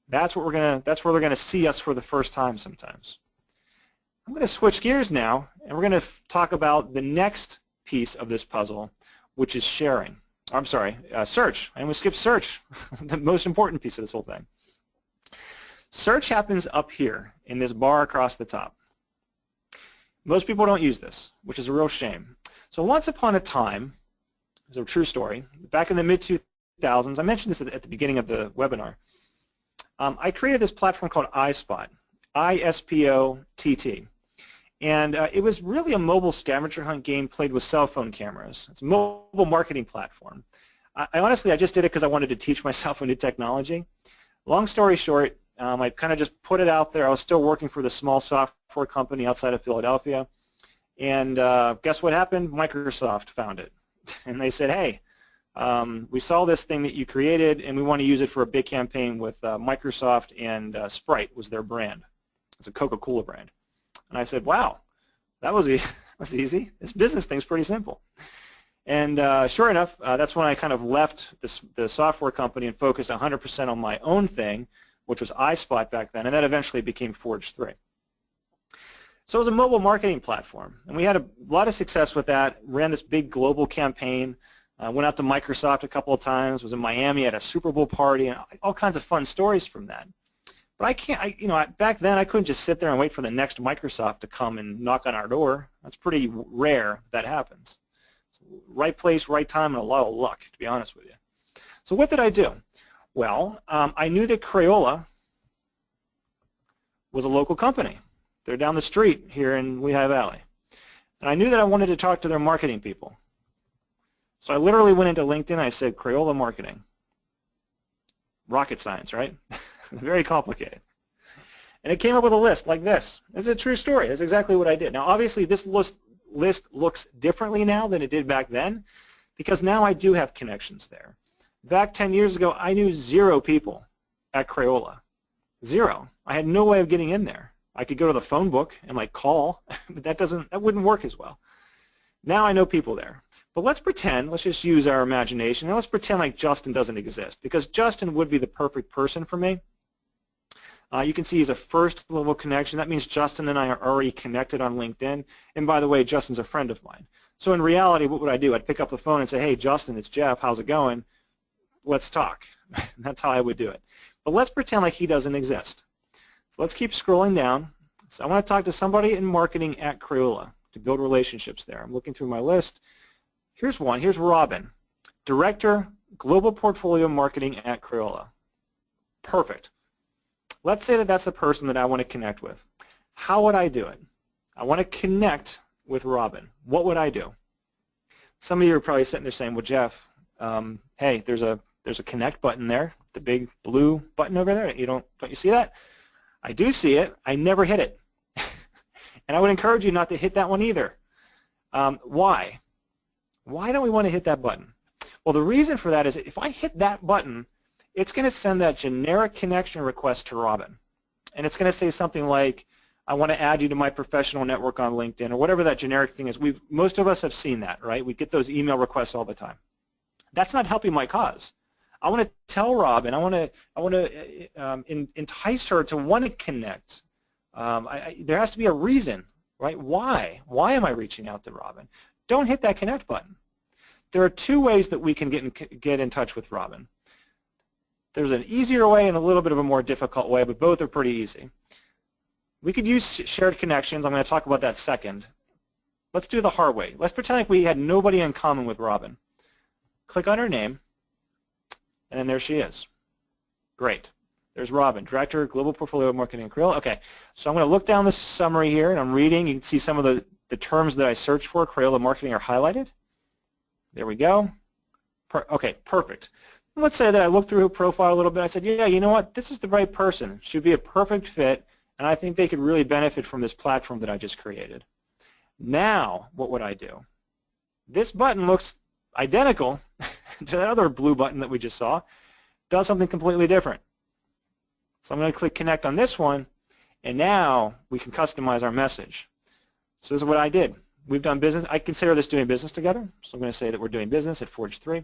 That's where they're going to see us for the first time sometimes. I'm going to switch gears now, and we're going to talk about the next piece of this puzzle, which is sharing. I'm sorry, search. I'm going to skip search, the most important piece of this whole thing. Search happens up here in this bar across the top. Most people don't use this, which is a real shame. So once upon a time, it's a true story, back in the mid-2000s, I mentioned this at the beginning of the webinar, I created this platform called iSpot, I-S-P-O-T-T. And it was really a mobile scavenger hunt game played with cell phone cameras. It's a mobile marketing platform. I just did it because I wanted to teach myself a new technology. Long story short, I kind of just put it out there. I was still working for the small software company outside of Philadelphia. And guess what happened? Microsoft found it. And they said, hey, we saw this thing that you created, and we want to use it for a big campaign with Microsoft, and Sprite was their brand. It's a Coca-Cola brand. And I said, wow, that was easy. This business thing's pretty simple. And sure enough, that's when I kind of left the software company and focused 100% on my own thing, which was iSpot back then, and that eventually became Forge 3. So it was a mobile marketing platform, and we had a lot of success with that, ran this big global campaign, went out to Microsoft a couple of times, was in Miami at a Super Bowl party, and all kinds of fun stories from that. But back then I couldn't just sit there and wait for the next Microsoft to come and knock on our door. That's pretty rare that happens. So right place, right time, and a lot of luck, to be honest with you. So what did I do? Well, I knew that Crayola was a local company. They're down the street here in Lehigh Valley. And I knew that I wanted to talk to their marketing people. So I literally went into LinkedIn, I said, Crayola marketing. Rocket science, right? Very complicated. And it came up with a list like this. It's a true story. That's exactly what I did. Now, obviously, this list looks differently now than it did back then because now I do have connections there. Back 10 years ago, I knew 0 people at Crayola. 0. I had no way of getting in there. I could go to the phone book and like call, but that wouldn't work as well. Now I know people there. But let's just use our imagination, and let's pretend like Justin doesn't exist, because Justin would be the perfect person for me. You can see he's a first level connection. That means Justin and I are already connected on LinkedIn. And by the way, Justin's a friend of mine. So in reality, what would I do? I'd pick up the phone and say, hey, Justin, it's Jeff. How's it going? Let's talk. That's how I would do it. But let's pretend like he doesn't exist. So let's keep scrolling down. So I want to talk to somebody in marketing at Crayola to build relationships there. I'm looking through my list. Here's one. Here's Robin, Director, Global Portfolio Marketing at Crayola. Perfect. Let's say that that's the person that I want to connect with. How would I do it? I want to connect with Robin. What would I do? Some of you are probably sitting there saying, well, Jeff, hey, there's a connect button there, the big blue button over there. Don't you see that? I do see it. I never hit it. And I would encourage you not to hit that one either. Why? Why don't we want to hit that button? Well, the reason for that is if I hit that button, it's going to send that generic connection request to Robin. And it's going to say something like, I want to add you to my professional network on LinkedIn, or whatever that generic thing is. Most of us have seen that, right? We get those email requests all the time. That's not helping my cause. I want to tell Robin, I want to entice her to want to connect. There has to be a reason, right? Why? Why am I reaching out to Robin? Don't hit that connect button. There are 2 ways that we can get in touch with Robin. There's an easier way and a little bit of a more difficult way, but both are pretty easy. We could use shared connections. I'm going to talk about that second. Let's do the hard way. Let's pretend like we had nobody in common with Robin. Click on her name, and then there she is. Great. There's Robin, Director, Global Portfolio Marketing at Crayola. Okay, so I'm going to look down the summary here, and I'm reading. You can see some of the terms that I searched for, Crayola Marketing, are highlighted. There we go. Okay, perfect. Let's say that I looked through her profile a little bit. I said, yeah, you know what? This is the right person. She'd be a perfect fit, and I think they could really benefit from this platform that I just created. Now, what would I do? This button looks identical to that other blue button that we just saw. Does something completely different. So I'm going to click Connect on this one, and now we can customize our message. So this is what I did. We've done business. I consider this doing business together, so I'm going to say that we're doing business at Forge 3.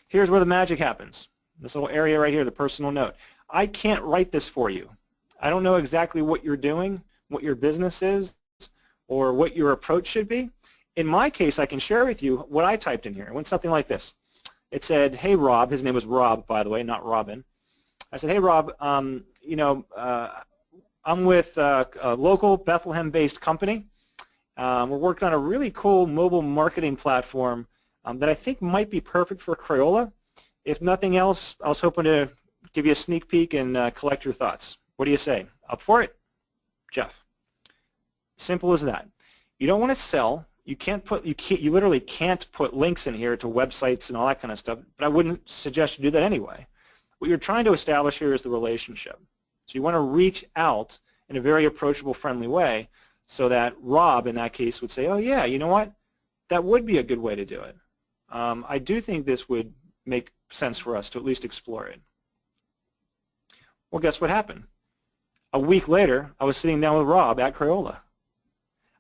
Here's where the magic happens. This little area right here, the personal note. I can't write this for you. I don't know exactly what you're doing, what your business is, or what your approach should be. In my case, I can share with you what I typed in here. It went something like this. It said, hey, Rob. His name was Rob, by the way, not Robin. I said, hey, Rob, I'm with a local Bethlehem-based company. We're working on a really cool mobile marketing platform that I think might be perfect for Crayola. If nothing else, I was hoping to give you a sneak peek and collect your thoughts. What do you say? Up for it? Jeff. Simple as that. You don't want to sell. You literally can't put links in here to websites and all that kind of stuff, but I wouldn't suggest you do that anyway. What you're trying to establish here is the relationship. So you want to reach out in a very approachable, friendly way so that Rob, in that case, would say, oh, yeah, you know what? That would be a good way to do it. I do think this would make sense for us to at least explore it. Well, guess what happened? A week later, I was sitting down with Rob at Crayola.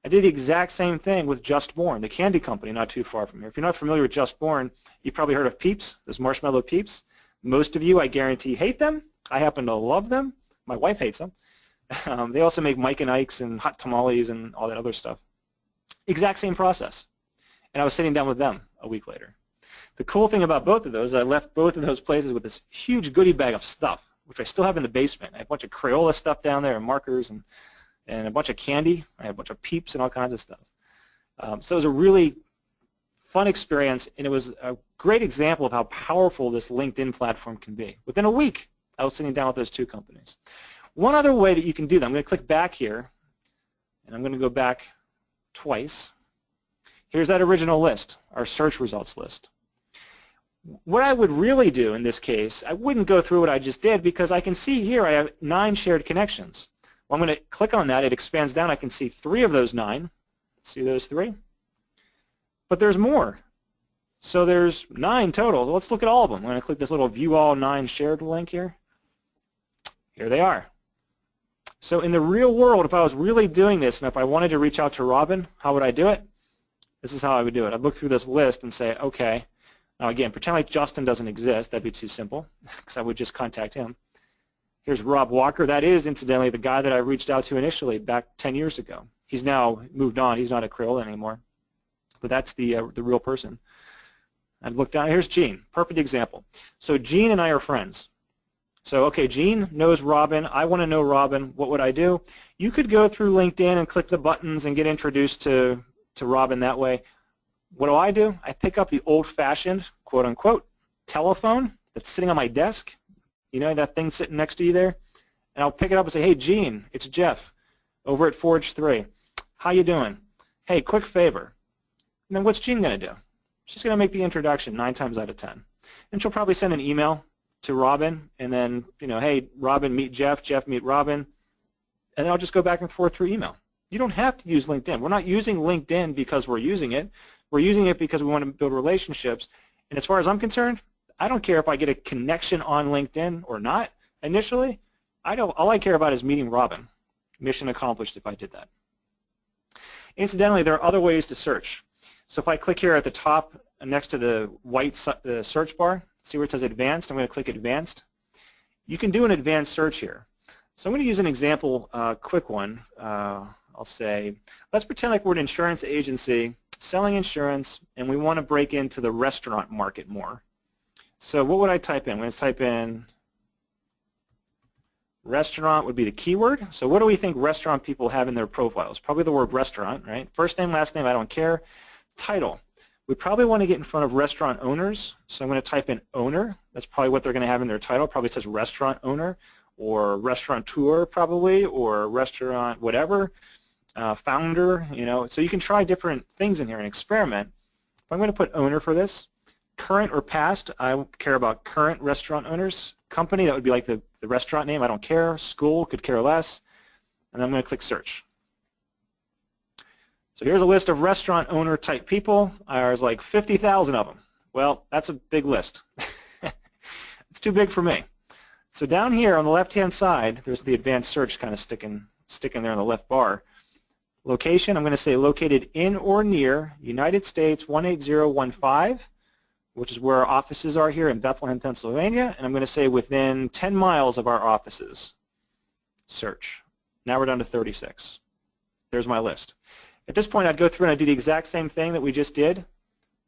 I did the exact same thing with Just Born, the candy company not too far from here. If you're not familiar with Just Born, you've probably heard of Peeps, those marshmallow Peeps. Most of you, I guarantee, hate them. I happen to love them. My wife hates them. They also make Mike and Ike's and hot tamales and all that other stuff. Exact same process. And I was sitting down with them a week later. The cool thing about both of those, I left both of those places with this huge goodie bag of stuff, which I still have in the basement. I have a bunch of Crayola stuff down there and markers and a bunch of candy. I have a bunch of Peeps and all kinds of stuff. So it was a really fun experience, and it was a great example of how powerful this LinkedIn platform can be. Within a week, I was sitting down with those two companies. One other way that you can do that, I'm going to click back here, and I'm going to go back twice. Here's that original list, our search results list. What I would really do in this case, I wouldn't go through what I just did because I can see here I have 9 shared connections. Well, I'm going to click on that. It expands down. I can see 3 of those 9. See those 3? But there's more. So there's 9 total. Let's look at all of them. I'm going to click this little View All 9 Shared link here. Here they are. So in the real world, if I was really doing this and if I wanted to reach out to Robin, how would I do it? This is how I would do it. I'd look through this list and say, okay. Now again, pretend like Justin doesn't exist. That'd be too simple because I would just contact him. Here's Rob Walker. That is, incidentally, the guy that I reached out to initially back 10 years ago. He's now moved on. He's not at Crayola anymore. But that's the real person. I'd look down. Here's Gene. Perfect example. So Gene and I are friends. So, okay, Gene knows Robin. I want to know Robin. What would I do? You could go through LinkedIn and click the buttons and get introduced to Robin that way. What do? I pick up the old-fashioned, quote-unquote, telephone that's sitting on my desk. You know, that thing sitting next to you there? And I'll pick it up and say, hey, Gene, it's Jeff over at Forge 3. How you doing? Hey, quick favor. And then what's Gene going to do? She's going to make the introduction 9 times out of 10. And she'll probably send an email to Robin and then, you know, hey, Robin, meet Jeff, Jeff, meet Robin. And then I'll just go back and forth through email. You don't have to use LinkedIn. We're not using LinkedIn because we're using it. We're using it because we want to build relationships. And as far as I'm concerned, I don't care if I get a connection on LinkedIn or not initially. All I care about is meeting Robin. Mission accomplished if I did that. Incidentally, there are other ways to search. So if I click here at the top next to the white search bar, see where it says Advanced? I'm going to click Advanced. You can do an advanced search here. So I'm going to use an example, quick one. I'll say, let's pretend like we're an insurance agency selling insurance, and we want to break into the restaurant market more. So what would I type in? I'm going to type in restaurant would be the keyword. So what do we think restaurant people have in their profiles? Probably the word restaurant, right? First name, last name, I don't care. Title. We probably want to get in front of restaurant owners, so I'm going to type in owner. That's probably what they're going to have in their title. Probably says restaurant owner or restaurateur probably, or restaurant whatever, founder, you know. So you can try different things in here and experiment. If I'm going to put owner for this, current or past, I care about current restaurant owners. Company, that would be like the restaurant name, I don't care. School, could care less. And I'm going to click search. So here's a list of restaurant owner type people. There's like 50,000 of them. Well, that's a big list. It's too big for me. So down here on the left-hand side, there's the advanced search kind of sticking there on the left bar. Location, I'm going to say located in or near United States 18015, which is where our offices are here in Bethlehem, Pennsylvania, and I'm going to say within 10 miles of our offices. Search. Now we're down to 36. There's my list. At this point, I'd go through and I'd do the exact same thing that we just did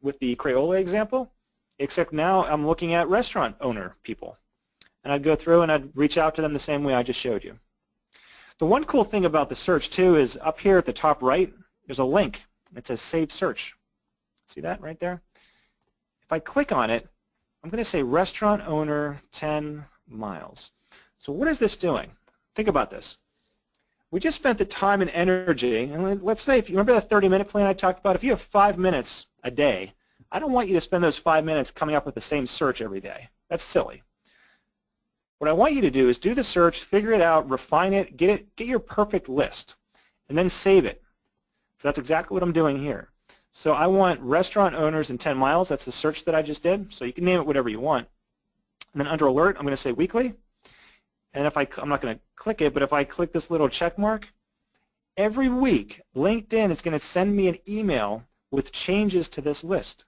with the Crayola example, except now I'm looking at restaurant owner people. And I'd go through and I'd reach out to them the same way I just showed you. The one cool thing about the search, too, is up here at the top right, there's a link. It says Save Search. See that right there? If I click on it, I'm going to say Restaurant Owner 10 miles. So what is this doing? Think about this. We just spent the time and energy, and let's say, if you remember that 30-minute plan I talked about, if you have 5 minutes a day, I don't want you to spend those 5 minutes coming up with the same search every day. That's silly. What I want you to do is do the search, figure it out, refine it, get your perfect list, and then save it. So that's exactly what I'm doing here. So I want restaurant owners in 10 miles. That's the search that I just did. So you can name it whatever you want. And then under alert, I'm going to say weekly. And if I'm not going to click it, but if I click this little check mark, every week LinkedIn is going to send me an email with changes to this list.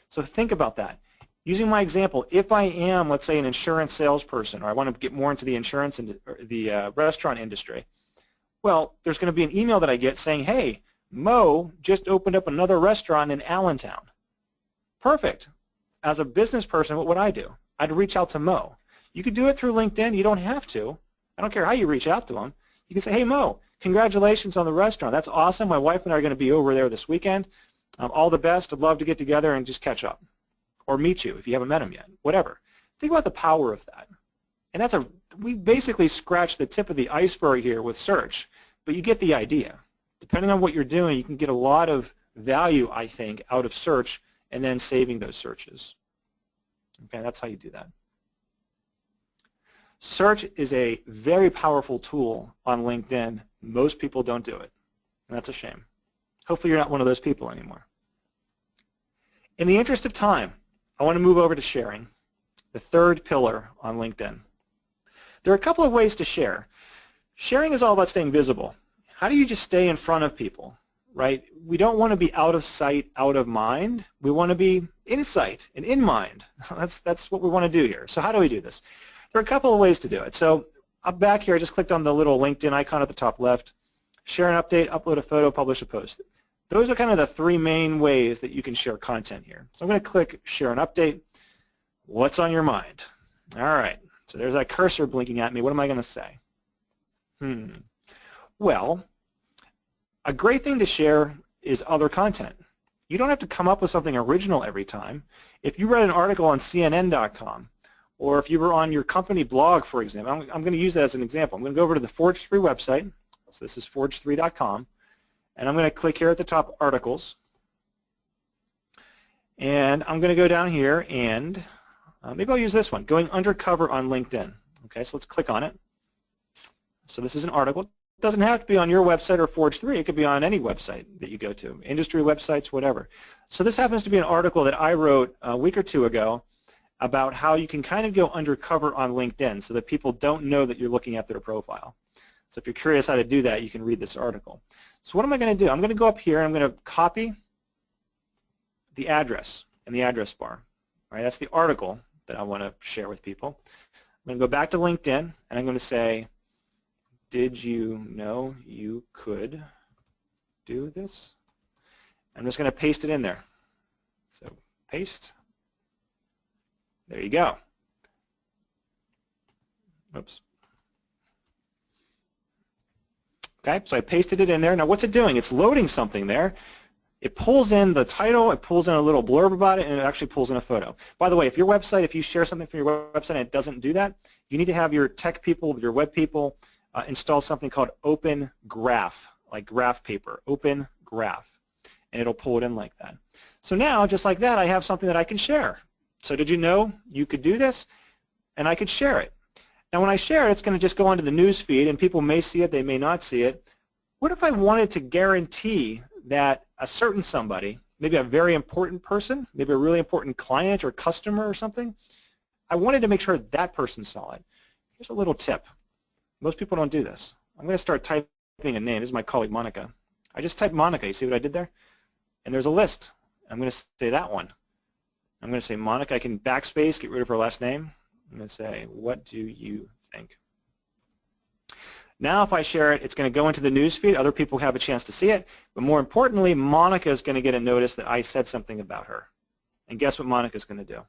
So think about that. Using my example, if I am, let's say, an insurance salesperson, or I want to get more into the insurance and the restaurant industry, well, there's going to be an email that I get saying, hey, Mo just opened up another restaurant in Allentown. Perfect. As a business person, what would I do? I'd reach out to Mo. You could do it through LinkedIn. You don't have to. I don't care how you reach out to him. You can say, hey, Mo, congratulations on the restaurant. That's awesome. My wife and I are going to be over there this weekend. All the best. I'd love to get together and just catch up. Or meet you if you haven't met him yet, whatever. Think about the power of that. And we basically scratched the tip of the iceberg here with search, but you get the idea. Depending on what you're doing, you can get a lot of value, I think, out of search and then saving those searches. Okay, that's how you do that. Search is a very powerful tool on LinkedIn. Most people don't do it, and that's a shame. Hopefully you're not one of those people anymore. In the interest of time, I want to move over to sharing, the third pillar on LinkedIn. There are a couple of ways to share. Sharing is all about staying visible. How do you just stay in front of people, right? We don't want to be out of sight, out of mind. We want to be in sight and in mind. That's what we want to do here. So how do we do this? There are a couple of ways to do it. So up back here, I just clicked on the little LinkedIn icon at the top left. Share an update, upload a photo, publish a post. Those are kind of the three main ways that you can share content here. So I'm going to click Share an Update. What's on your mind? All right. So there's that cursor blinking at me. What am I going to say? Well, a great thing to share is other content. You don't have to come up with something original every time. If you read an article on CNN.com, or if you were on your company blog, for example, I'm going to use that as an example. I'm going to go over to the Forge 3 website. So this is forge3.com. And I'm going to click here at the top, Articles. And I'm going to go down here and maybe I'll use this one, Going Undercover on LinkedIn. Okay, so let's click on it. So this is an article. It doesn't have to be on your website or Forge 3. It could be on any website that you go to, industry websites, whatever. So this happens to be an article that I wrote a week or two ago about how you can kind of go undercover on LinkedIn so that people don't know that you're looking at their profile. So if you're curious how to do that, you can read this article. So what am I going to do? I'm going to go up here and I'm going to copy the address in the address bar. All right, that's the article that I want to share with people. I'm going to go back to LinkedIn and I'm going to say, did you know you could do this? I'm just going to paste it in there. So paste. There you go. Oops. Okay, so I pasted it in there. Now what's it doing? It's loading something there. It pulls in the title, it pulls in a little blurb about it, and it actually pulls in a photo. By the way, if your website, if you share something from your website and it doesn't do that, you need to have your tech people, your web people, install something called Open Graph, like graph paper, Open Graph. and it'll pull it in like that. So now, just like that, I have something that I can share. So did you know you could do this? And I could share it. Now when I share it, it's going to just go onto the news feed, and people may see it, they may not see it. What if I wanted to guarantee that a certain somebody, maybe a very important person, maybe a really important client or customer or something, I wanted to make sure that person saw it. Here's a little tip. Most people don't do this. I'm going to start typing a name. This is my colleague Monica. I just typed Monica. You see what I did there? And there's a list. I'm going to say that one. I'm going to say Monica. I can backspace, get rid of her last name. I'm going to say, what do you think? Now if I share it, it's going to go into the news feed. Other people have a chance to see it. But more importantly, Monica is going to get a notice that I said something about her. And guess what Monica's going to do?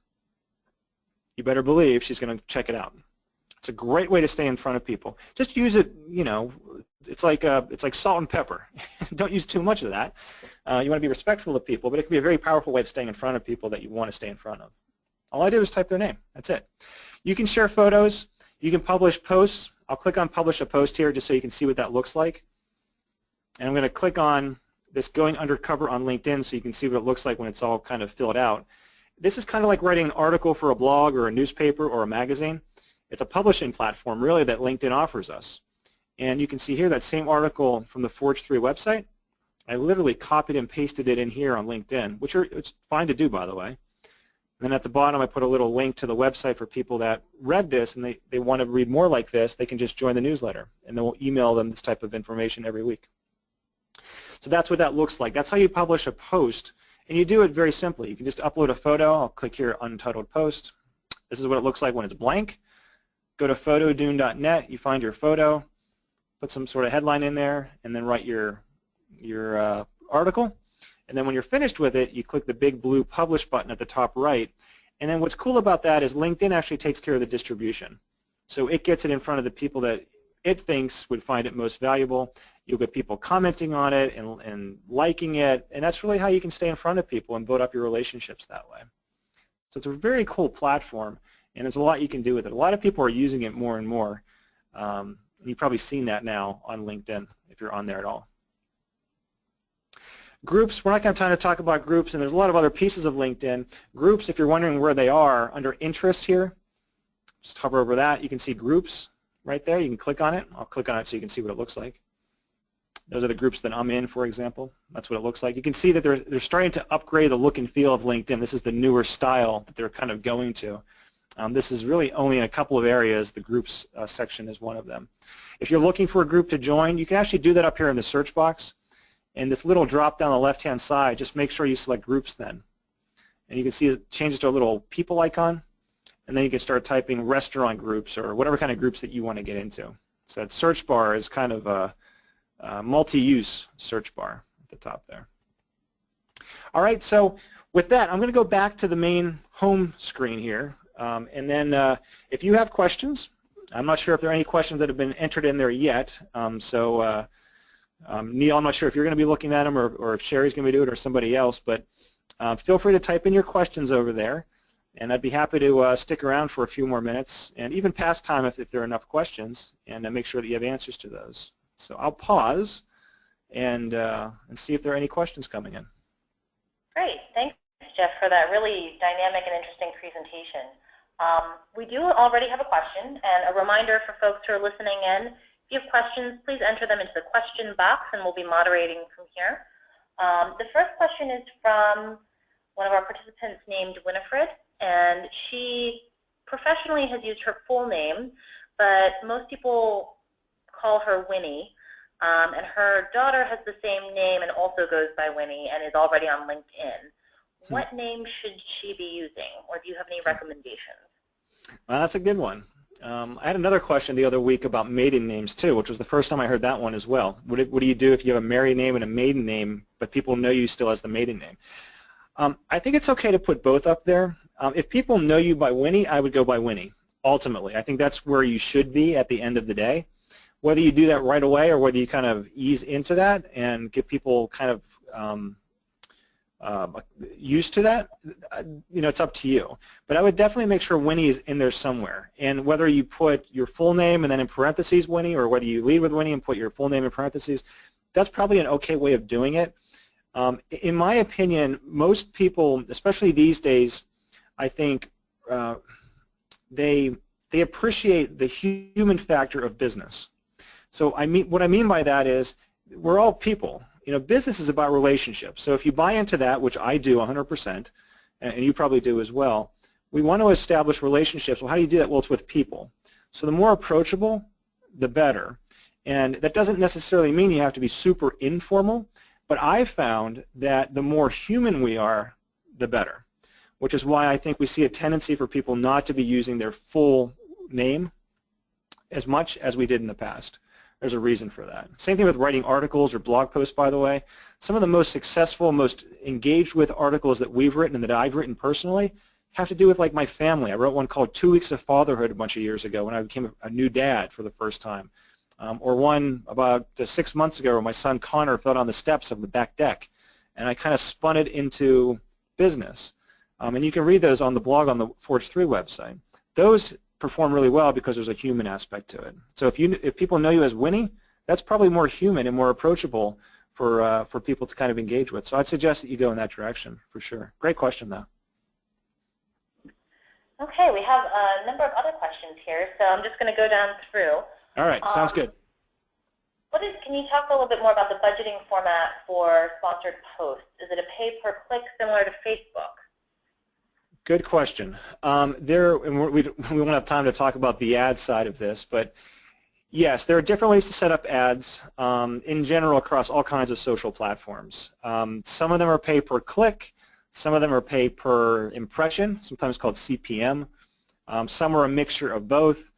You better believe she's going to check it out. It's a great way to stay in front of people. Just use it, you know, it's like salt and pepper. Don't use too much of that. You want to be respectful of people, but it can be a very powerful way of staying in front of people that you want to stay in front of. All I do is type their name. That's it. You can share photos. You can publish posts. I'll click on Publish a Post here just so you can see what that looks like. And I'm going to click on this Going Undercover on LinkedIn so you can see what it looks like when it's all kind of filled out. This is kind of like writing an article for a blog or a newspaper or a magazine. It's a publishing platform, really, that LinkedIn offers us. And you can see here that same article from the Forge 3 website. I literally copied and pasted it in here on LinkedIn, which it's fine to do, by the way. And then at the bottom, I put a little link to the website for people that read this and they want to read more like this. They can just join the newsletter, and then we'll email them this type of information every week. So that's what that looks like. That's how you publish a post, and you do it very simply. You can just upload a photo. I'll click here, Untitled Post. This is what it looks like when it's blank. Go to photodune.net. You find your photo, put some sort of headline in there, and then write your article. And then when you're finished with it, you click the big blue Publish button at the top right. And then what's cool about that is LinkedIn actually takes care of the distribution. So it gets it in front of the people that it thinks would find it most valuable. You'll get people commenting on it and liking it. And that's really how you can stay in front of people and build up your relationships that way. So it's a very cool platform, and there's a lot you can do with it. A lot of people are using it more and more. You've probably seen that now on LinkedIn if you're on there at all. Groups, we're not going to have time to talk about groups, and there's a lot of other pieces of LinkedIn. Groups, if you're wondering where they are, under Interests here, just hover over that. You can see Groups right there. You can click on it. I'll click on it so you can see what it looks like. Those are the groups that I'm in, for example. That's what it looks like. You can see that they're starting to upgrade the look and feel of LinkedIn. This is the newer style that they're kind of going to. This is really only in a couple of areas. The Groups section is one of them. If you're looking for a group to join, you can actually do that up here in the search box. And this little drop down the left-hand side, just make sure you select Groups then. And you can see it changes to a little people icon. And then you can start typing restaurant groups or whatever kind of groups that you want to get into. So that search bar is kind of a multi-use search bar at the top there. All right, so with that, I'm going to go back to the main home screen here. And then if you have questions, I'm not sure if there are any questions that have been entered in there yet. Neil, I'm not sure if you're going to be looking at them or if Sherry's going to do it or somebody else, but feel free to type in your questions over there, and I'd be happy to stick around for a few more minutes and even past time if there are enough questions, and make sure that you have answers to those. So I'll pause and see if there are any questions coming in. Great. Thanks, Jeff, for that really dynamic and interesting presentation. We do already have a question, and a reminder for folks who are listening in, if you have questions, please enter them into the question box, and we'll be moderating from here. The first question is from one of our participants named Winifred, and she professionally has used her full name, but most people call her Winnie, and her daughter has the same name and also goes by Winnie and is already on LinkedIn. What name should she be using, or do you have any recommendations? Well, that's a good one. I had another question the other week about maiden names too, which was the first time I heard that one as well. What do you do if you have a married name and a maiden name, but people know you still as the maiden name? I think it's okay to put both up there. If people know you by Winnie, I would go by Winnie, ultimately. I think that's where you should be at the end of the day. Whether you do that right away or whether you kind of ease into that and get people kind of used to that, you know, it's up to you. But I would definitely make sure Winnie is in there somewhere. And whether you put your full name and then in parentheses Winnie, or whether you lead with Winnie and put your full name in parentheses, that's probably an okay way of doing it. In my opinion, most people, especially these days, I think they appreciate the human factor of business. So what I mean by that is we're all people. You know, business is about relationships. So if you buy into that, which I do 100%, and you probably do as well, we want to establish relationships. Well, how do you do that? Well, it's with people. So the more approachable, the better. And that doesn't necessarily mean you have to be super informal, but I've found that the more human we are, the better, which is why I think we see a tendency for people not to be using their full name as much as we did in the past. There's a reason for that. Same thing with writing articles or blog posts, by the way. Some of the most successful, most engaged with articles that we've written and that I've written personally have to do with like my family. I wrote one called 2 Weeks of Fatherhood a bunch of years ago when I became a new dad for the first time. Or one about 6 months ago where my son Connor fell on the steps of the back deck, and I kind of spun it into business. And you can read those on the blog on the Forge 3 website. Those perform really well because there's a human aspect to it. So if people know you as Winnie, that's probably more human and more approachable for people to kind of engage with. So I'd suggest that you go in that direction for sure. Great question, though. Okay, we have a number of other questions here, so I'm just going to go down through. All right, sounds good. Can you talk a little bit more about the budgeting format for sponsored posts? Is it a pay-per-click similar to Facebook? Good question. And we won't have time to talk about the ad side of this, but yes, there are different ways to set up ads in general across all kinds of social platforms. Some of them are pay-per-click. Some of them are pay-per-impression, sometimes called CPM. Some are a mixture of both.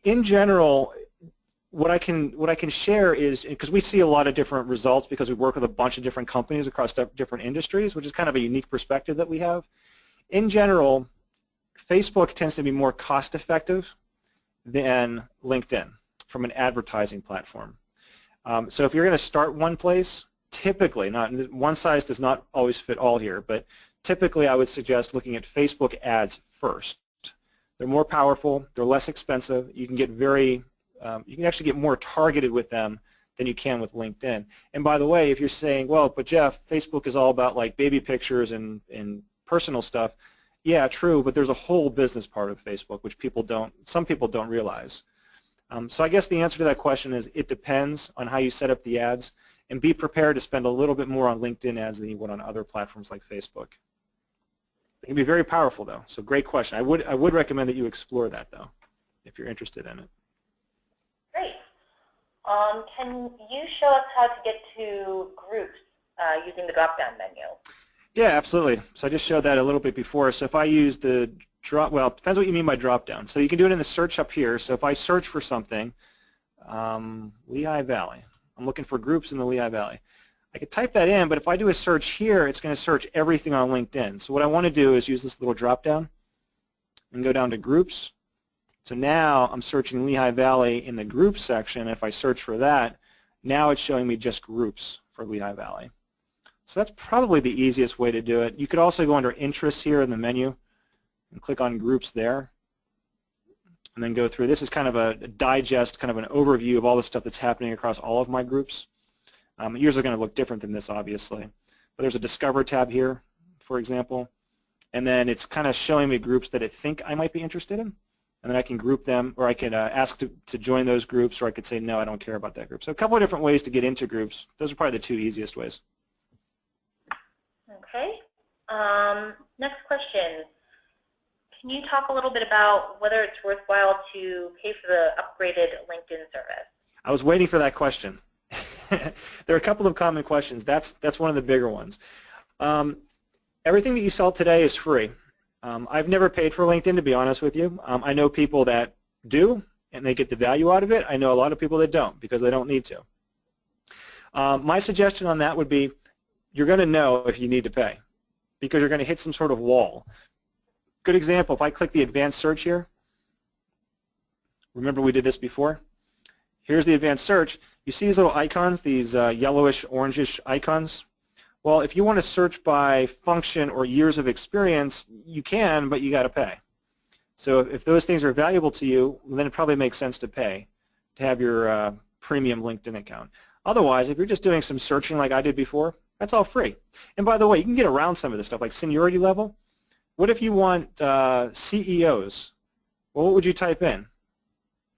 In general, what I can share is, because we see a lot of different results because we work with a bunch of different companies across different industries, which is kind of a unique perspective that we have. In general, Facebook tends to be more cost-effective than LinkedIn from an advertising platform. So if you're going to start one place, typically, one size does not always fit all here, but typically I would suggest looking at Facebook ads first. They're more powerful, they're less expensive, you can get you can actually get more targeted with them than you can with LinkedIn. And by the way, if you're saying, well, but Jeff, Facebook is all about like baby pictures and personal stuff, yeah, true, but there's a whole business part of Facebook which some people don't realize. So I guess the answer to that question is it depends on how you set up the ads, and be prepared to spend a little bit more on LinkedIn ads than you would on other platforms like Facebook. It can be very powerful, though. So great question. I would recommend that you explore that, though, if you're interested in it. Great. Can you show us how to get to groups using the drop-down menu? Yeah, absolutely. So I just showed that a little bit before. So if I use the well, it depends what you mean by drop-down. So you can do it in the search up here. So if I search for something, Lehigh Valley. I'm looking for groups in the Lehigh Valley. I could type that in, but if I do a search here, it's going to search everything on LinkedIn. So what I want to do is use this little drop-down and go down to groups. So now I'm searching Lehigh Valley in the groups section. If I search for that, now it's showing me just groups for Lehigh Valley. So that's probably the easiest way to do it. You could also go under interests here in the menu and click on groups there and then go through. This is kind of a digest, kind of an overview of all the stuff that's happening across all of my groups. Yours are going to look different than this, obviously. But there's a Discover tab here, for example. And then it's kind of showing me groups that it think I might be interested in. And then I can group them, or I can ask to join those groups, or I could say, no, I don't care about that group. So a couple of different ways to get into groups. Those are probably the two easiest ways. Okay. Next question. Can you talk a little bit about whether it's worthwhile to pay for the upgraded LinkedIn service? I was waiting for that question. There are a couple of common questions. That's one of the bigger ones. Everything that you saw today is free. I've never paid for LinkedIn, to be honest with you. I know people that do, and they get the value out of it. I know a lot of people that don't because they don't need to. My suggestion on that would be you're going to know if you need to pay because you're going to hit some sort of wall. Good example, if I click the advanced search here, remember we did this before? Here's the advanced search. You see these little icons, these yellowish, orangish icons? Well, if you want to search by function or years of experience, you can, but you got to pay. So if those things are valuable to you, then it probably makes sense to pay to have your premium LinkedIn account. Otherwise, if you're just doing some searching like I did before, That's all free. And by the way, you can get around some of this stuff, like seniority level. What if you want CEOs? Well, what would you type in?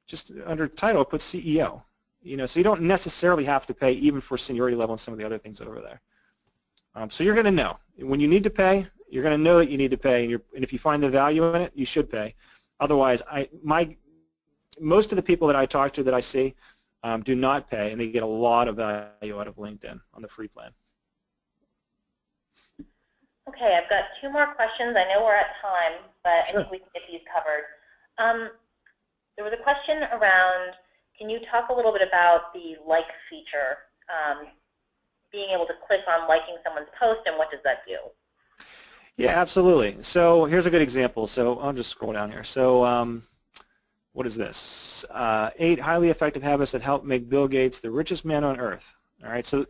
Just under title, put CEO. So you don't necessarily have to pay even for seniority level and some of the other things over there. So you're going to know. When you need to pay, you're going to know that you need to pay, and if you find the value in it, you should pay. Otherwise, most of the people that I talk to that I see do not pay, and they get a lot of value out of LinkedIn on the free plan. Okay, I've got 2 more questions. I know we're at time, but Sure. I think we can get these covered. There was a question around, can you talk a little bit about the like feature, being able to click on liking someone's post, and what does that do? Yeah, absolutely. So here's a good example. So I'll just scroll down here. So what is this? 8 highly effective habits that help make Bill Gates the richest man on earth. All right. So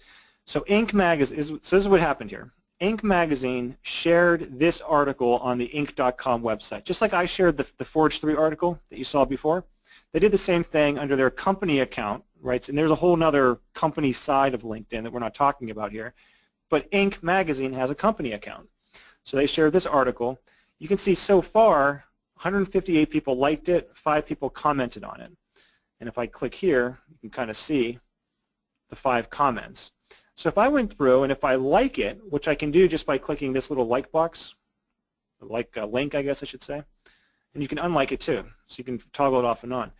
Inc. Magazine. So this is what happened here. Inc. Magazine shared this article on the Inc.com website, just like I shared the Forge 3 article that you saw before. They did the same thing under their company account, right? And there's a whole other company side of LinkedIn that we're not talking about here. But Inc. Magazine has a company account. So they shared this article. You can see so far, 158 people liked it, 5 people commented on it. And if I click here, you can kind of see the 5 comments. So if I went through and if I like it, which I can do just by clicking this little like box, like a link, I guess I should say, and you can unlike it too, so you can toggle it off and on.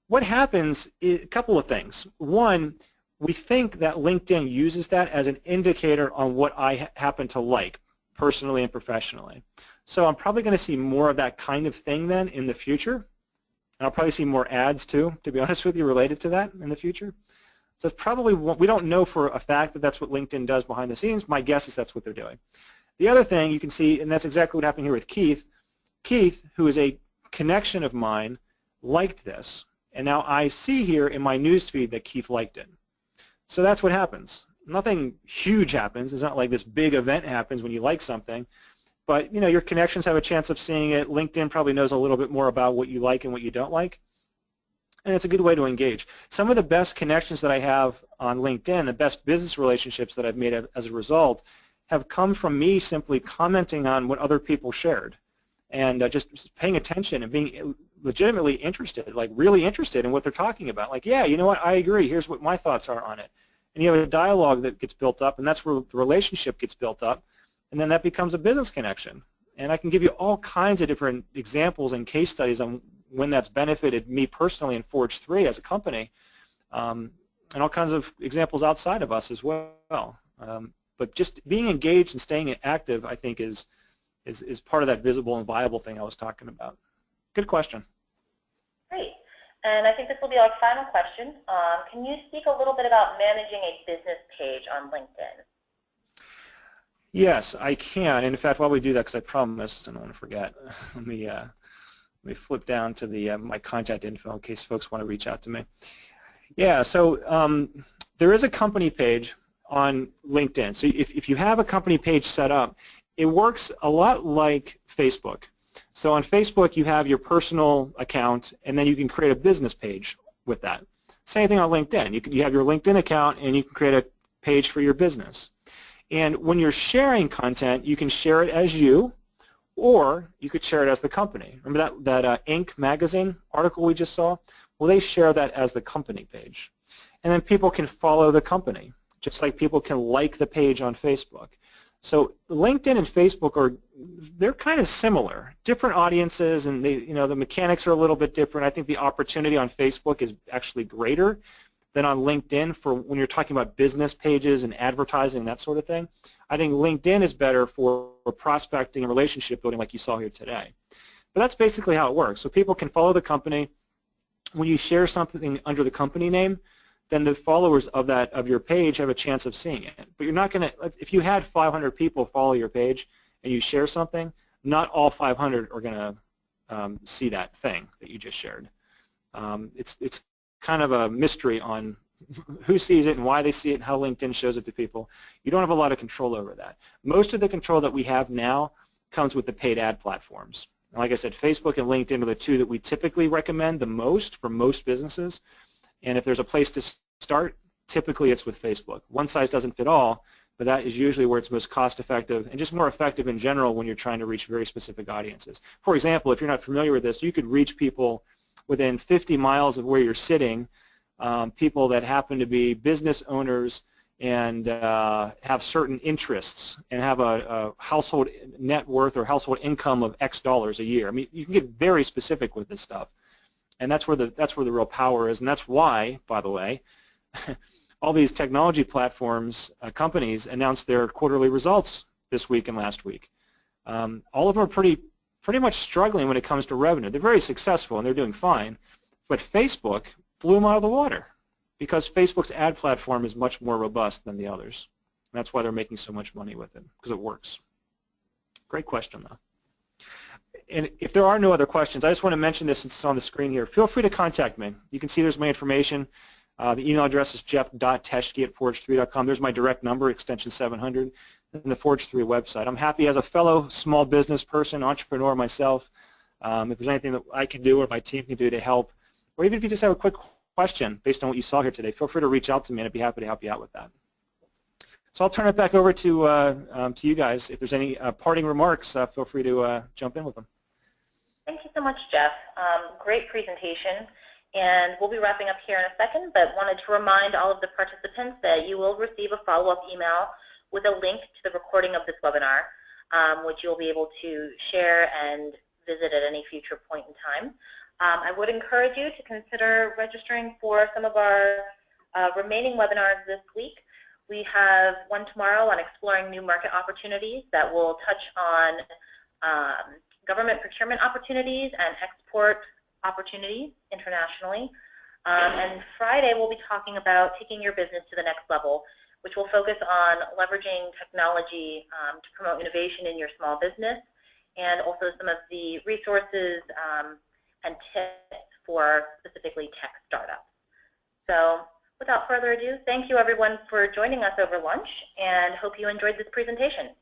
What happens is a couple of things. One, we think that LinkedIn uses that as an indicator on what I happen to like, personally and professionally. So I'm probably going to see more of that kind of thing then in the future. And I'll probably see more ads too, to be honest with you, related to that in the future. So it's probably, we don't know for a fact that that's what LinkedIn does behind the scenes. My guess is that's what they're doing. The other thing you can see, and that's exactly what happened here with Keith. Keith, who is a connection of mine, liked this. And now I see here in my newsfeed that Keith liked it. So that's what happens. Nothing huge happens. It's not like this big event happens when you like something. But your connections have a chance of seeing it. LinkedIn probably knows a little bit more about what you like and what you don't like. And it's a good way to engage. Some of the best connections that I have on LinkedIn, the best business relationships that I've made as a result, have come from me simply commenting on what other people shared and just paying attention and being legitimately interested, like really interested in what they're talking about. Like, yeah, you know what, I agree. Here's what my thoughts are on it. And you have a dialogue that gets built up, and that's where the relationship gets built up, and then that becomes a business connection. And I can give you all kinds of different examples and case studies on when that's benefited me personally in Forge 3 as a company, and all kinds of examples outside of us as well. But just being engaged and staying active, I think, is part of that visible and viable thing I was talking about. Good question. Great. And I think this will be our final question. Can you speak a little bit about managing a business page on LinkedIn? Yes, I can. And in fact, while we do that, because I promised, I don't want to forget, let me flip down to the my contact info in case folks want to reach out to me. Yeah, so there is a company page on LinkedIn. So if you have a company page set up, it works a lot like Facebook. So on Facebook, you have your personal account, and then you can create a business page with that. Same thing on LinkedIn. You have your LinkedIn account, and you can create a page for your business. And when you're sharing content, you can share it as you, or you could share it as the company. Remember that Inc. magazine article we just saw? Well, they share that as the company page. And then people can follow the company, just like people can like the page on Facebook. So LinkedIn and Facebook they're kind of similar, different audiences, and the mechanics are a little bit different. I think the opportunity on Facebook is actually greater than on LinkedIn for when you're talking about business pages and advertising and that sort of thing. I think LinkedIn is better for prospecting and relationship building like you saw here today. But that's basically how it works. So people can follow the company. When you share something under the company name, then the followers of your page have a chance of seeing it. But you're not going to, if you had 500 people follow your page and you share something, not all 500 are going to see that thing that you just shared. It's kind of a mystery on who sees it and why they see it and how LinkedIn shows it to people. You don't have a lot of control over that. Most of the control that we have now comes with the paid ad platforms. And like I said, Facebook and LinkedIn are the two that we typically recommend the most for most businesses. And if there's a place to start, typically it's with Facebook. One size doesn't fit all, but that is usually where it's most cost effective and just more effective in general when you're trying to reach very specific audiences. For example, if you're not familiar with this, you could reach people within 50 miles of where you're sitting, people that happen to be business owners and have certain interests and have a household net worth or household income of X dollars a year. I mean, you can get very specific with this stuff, and that's where the real power is. And that's why, by the way, all these technology platforms companies announced their quarterly results this week and last week. All of them are pretty much struggling when it comes to revenue. They're very successful and they're doing fine, but Facebook blew them out of the water, because Facebook's ad platform is much more robust than the others. And that's why they're making so much money with it, because it works. Great question, though. And if there are no other questions, I just want to mention this since it's on the screen here. Feel free to contact me. You can see there's my information. The email address is jeff.teschke@forge3.com. There's my direct number, extension 700, and the Forge3 website. I'm happy as a fellow small business person, entrepreneur myself, if there's anything that I can do or my team can do to help, or even if you just have a quick question based on what you saw here today, feel free to reach out to me and I'd be happy to help you out with that. So I'll turn it back over to you guys. If there's any parting remarks, feel free to jump in with them. Thank you so much, Jeff. Great presentation. And we'll be wrapping up here in a second, but wanted to remind all of the participants that you will receive a follow-up email with a link to the recording of this webinar, which you'll be able to share and visit at any future point in time. I would encourage you to consider registering for some of our remaining webinars this week. We have one tomorrow on exploring new market opportunities that will touch on government procurement opportunities and export opportunities internationally. And Friday we'll be talking about taking your business to the next level, which will focus on leveraging technology to promote innovation in your small business, and also some of the resources and tips for specifically tech startups. So without further ado, thank you everyone for joining us over lunch, and hope you enjoyed this presentation.